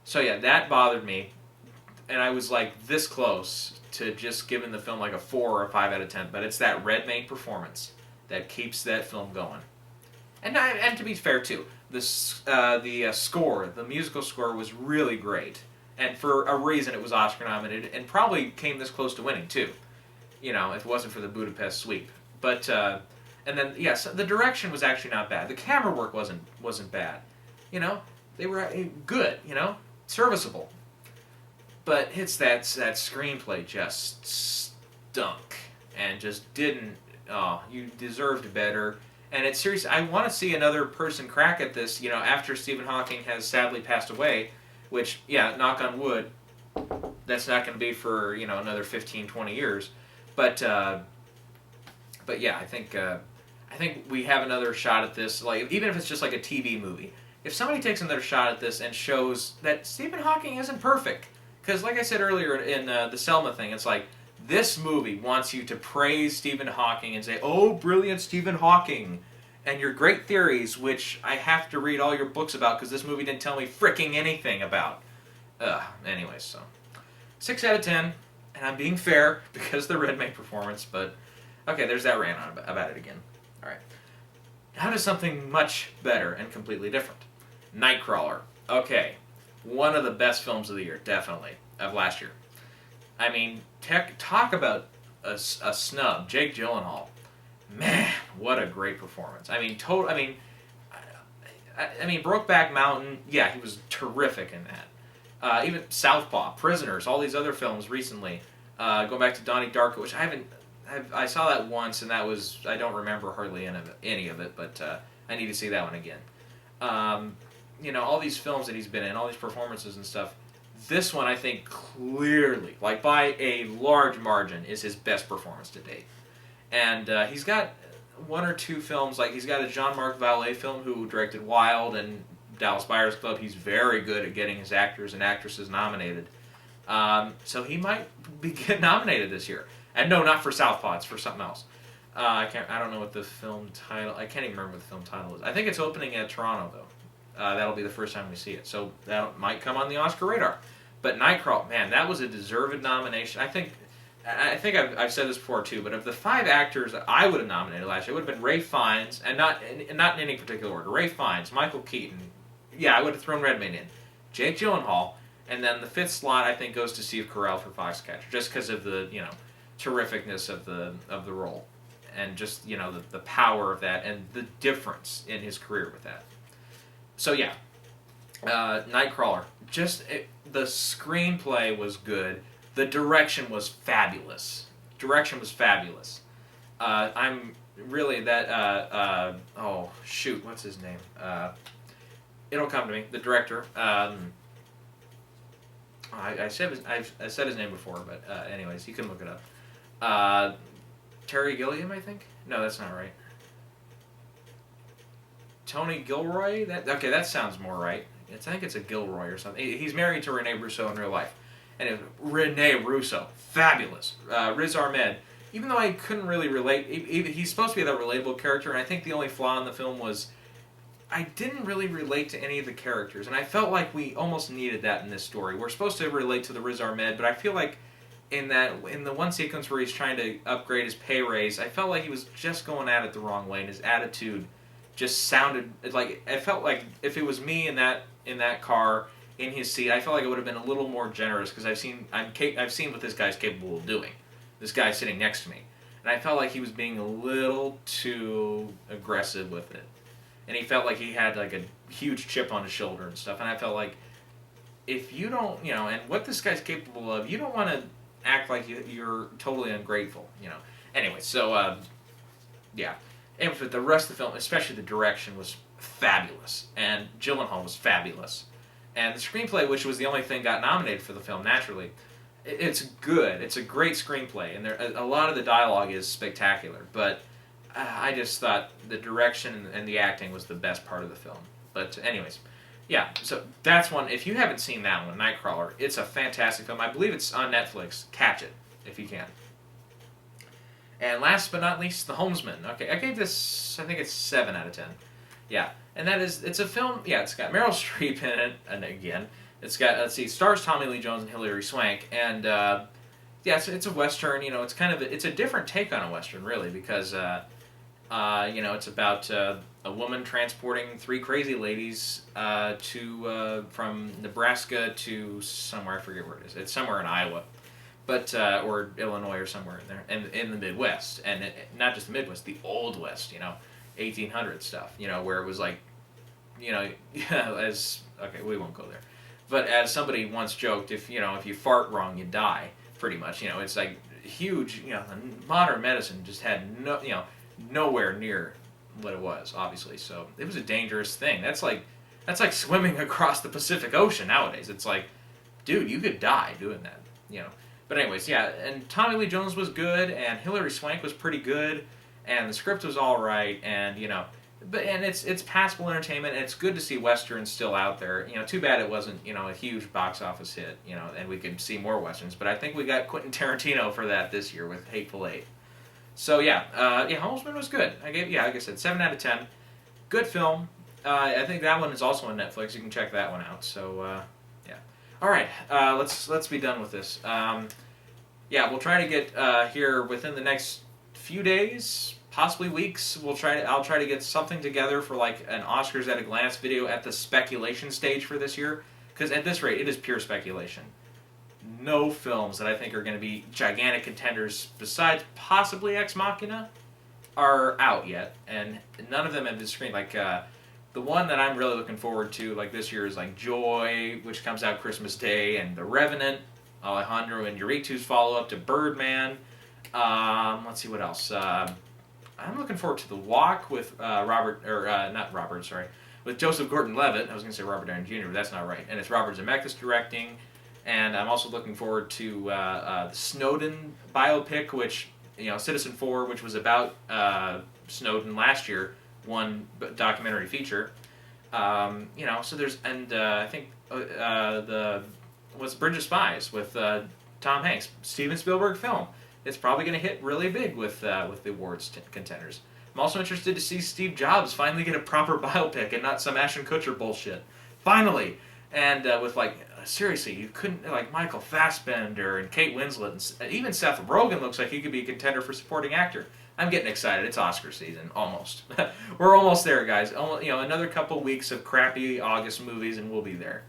So yeah, that bothered me. And I was this close to just giving the film a 4 or a 5 out of 10. But it's that Redmayne performance that keeps that film going. And to be fair too, the score, the musical score was really great. And for a reason it was Oscar nominated, and probably came this close to winning too. If it wasn't for the Budapest sweep. But and then yes, the direction was actually not bad. The camera work wasn't bad. They were good. Serviceable. But it's that screenplay just stunk and just didn't. Oh, you deserved better. And it's seriously, I want to see another person crack at this. After Stephen Hawking has sadly passed away. Which, yeah, knock on wood, that's not going to be for, another 15, 20 years. But yeah, I think we have another shot at this, even if it's just a TV movie. If somebody takes another shot at this and shows that Stephen Hawking isn't perfect, because like I said earlier in the Selma thing, it's this movie wants you to praise Stephen Hawking and say, oh, brilliant Stephen Hawking, and your great theories, which I have to read all your books about because this movie didn't tell me fricking anything about. Anyways, so 6 out of 10, and I'm being fair because of the Redmayne performance, but okay, there's that rant on about it again. All right. Now to something much better and completely different. Nightcrawler. Okay, one of the best films of the year, definitely, of last year. I mean, talk about a snub. Jake Gyllenhaal. Man, what a great performance. I mean, I mean, Brokeback Mountain, yeah, he was terrific in that. Even Southpaw, Prisoners, all these other films recently. Going back to Donnie Darko, which I saw that once, and that was, I don't remember hardly any of it, but I need to see that one again. All these films that he's been in, all these performances and stuff. This one, I think, clearly, like by a large margin, is his best performance to date. And he's got one or two films, like he's got a Jean-Marc Vallée film who directed Wild and Dallas Buyers Club. He's very good at getting his actors and actresses nominated. So he might get nominated this year. And no, not for Southpaw, it's for something else. I don't know what the film title, I can't even remember what the film title is. I think it's opening at Toronto, though. That'll be the first time we see it. So that might come on the Oscar radar. But Nightcrawler, man, that was a deserved nomination. I think I've said this before too, but of the 5 actors that I would have nominated last year, it would have been Ralph Fiennes, and not in any particular order. Ralph Fiennes, Michael Keaton, yeah, I would have thrown Redmayne in, Jake Gyllenhaal, and then the 5th slot I think goes to Steve Carell for Foxcatcher, just because of the terrificness of the role, and just the power of that and the difference in his career with that. So yeah, Nightcrawler, the screenplay was good. The direction was fabulous. I'm really that. Oh shoot, what's his name? It'll come to me. The director. I said his name before, but anyways, you can look it up. Terry Gilliam, I think. No, that's not right. Tony Gilroy. That sounds more right. I think it's a Gilroy or something. He's married to Rene Russo in real life. And Rene Russo, fabulous. Riz Ahmed, even though I couldn't really relate, he's supposed to be that relatable character, and I think the only flaw in the film was I didn't really relate to any of the characters, and I felt like we almost needed that in this story. We're supposed to relate to the Riz Ahmed, but I feel like in the one sequence where he's trying to upgrade his pay raise, I felt like he was just going at it the wrong way, and his attitude just sounded like, I felt like if it was me in that car in his seat, I felt like it would have been a little more generous because I've seen what this guy's capable of doing. This guy sitting next to me, and I felt like he was being a little too aggressive with it, and he felt like he had like a huge chip on his shoulder and stuff. And I felt like if you don't, and what this guy's capable of, you don't want to act like you're totally ungrateful, Anyway, so yeah, and for the rest of the film, especially the direction, was fabulous, and Gyllenhaal was fabulous. And the screenplay, which was the only thing got nominated for the film, naturally, it's good. It's a great screenplay, and a lot of the dialogue is spectacular. But I just thought the direction and the acting was the best part of the film. But anyways, yeah, so that's one. If you haven't seen that one, Nightcrawler, it's a fantastic film. I believe it's on Netflix. Catch it, if you can. And last but not least, The Homesman. Okay, I gave this, I think it's 7 out of 10. Yeah, and it's a film, yeah, it's got Meryl Streep in it, and again, it's got, stars Tommy Lee Jones and Hilary Swank, and, yeah, it's a Western, it's a different take on a Western, really, because, it's about a woman transporting 3 crazy ladies from Nebraska to somewhere, I forget where it is, it's somewhere in Iowa, but, or Illinois or somewhere in there, and in the Midwest, and not just the Midwest, the Old West, 1800 stuff, where it was like, as, okay, we won't go there, but as somebody once joked, if you fart wrong, you die, pretty much, it's like huge, modern medicine just had nowhere near what it was, obviously, so it was a dangerous thing. That's like swimming across the Pacific Ocean nowadays. It's like, dude, you could die doing that, but anyways, yeah, and Tommy Lee Jones was good, and Hilary Swank was pretty good, and the script was all right, and it's passable entertainment, and it's good to see westerns still out there. Too bad it wasn't a huge box office hit, and we could see more westerns. But I think we got Quentin Tarantino for that this year with Hateful Eight. So yeah, Homestead was good. I gave like I said, 7 out of 10. Good film. I think that one is also on Netflix. You can check that one out. So yeah. All right, let's be done with this. Yeah, we'll try to get here within the next few days, possibly weeks. I'll try to get something together for like an Oscars at a glance video at the speculation stage for this year. Because at this rate, it is pure speculation. No films that I think are going to be gigantic contenders, besides possibly Ex Machina, are out yet, and none of them have been screened. Like the one that I'm really looking forward to, like this year, is like Joy, which comes out Christmas Day, and The Revenant, Alejandro Inarritu's follow-up to Birdman. Let's see what else. I'm looking forward to The Walk with with Joseph Gordon-Levitt. I was going to say Robert Downey Jr., but that's not right. And it's Robert Zemeckis directing. And I'm also looking forward to the Snowden biopic, which, Citizen4, which was about Snowden last year, won documentary feature. So there's, and I think Bridge of Spies with Tom Hanks, Steven Spielberg film. It's probably going to hit really big with the awards contenders. I'm also interested to see Steve Jobs finally get a proper biopic and not some Ashton Kutcher bullshit. Finally! And with seriously, you couldn't, like Michael Fassbender and Kate Winslet, and even Seth Rogen looks like he could be a contender for supporting actor. I'm getting excited. It's Oscar season, almost. We're almost there, guys. Another couple weeks of crappy August movies, and we'll be there.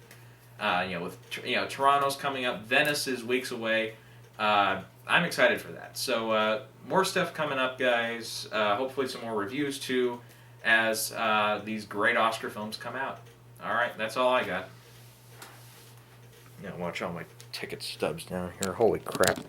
Toronto's coming up. Venice is weeks away. I'm excited for that. So more stuff coming up, guys. Hopefully some more reviews too, as these great Oscar films come out. All right, that's all I got. Watch all my ticket stubs down here. Holy crap.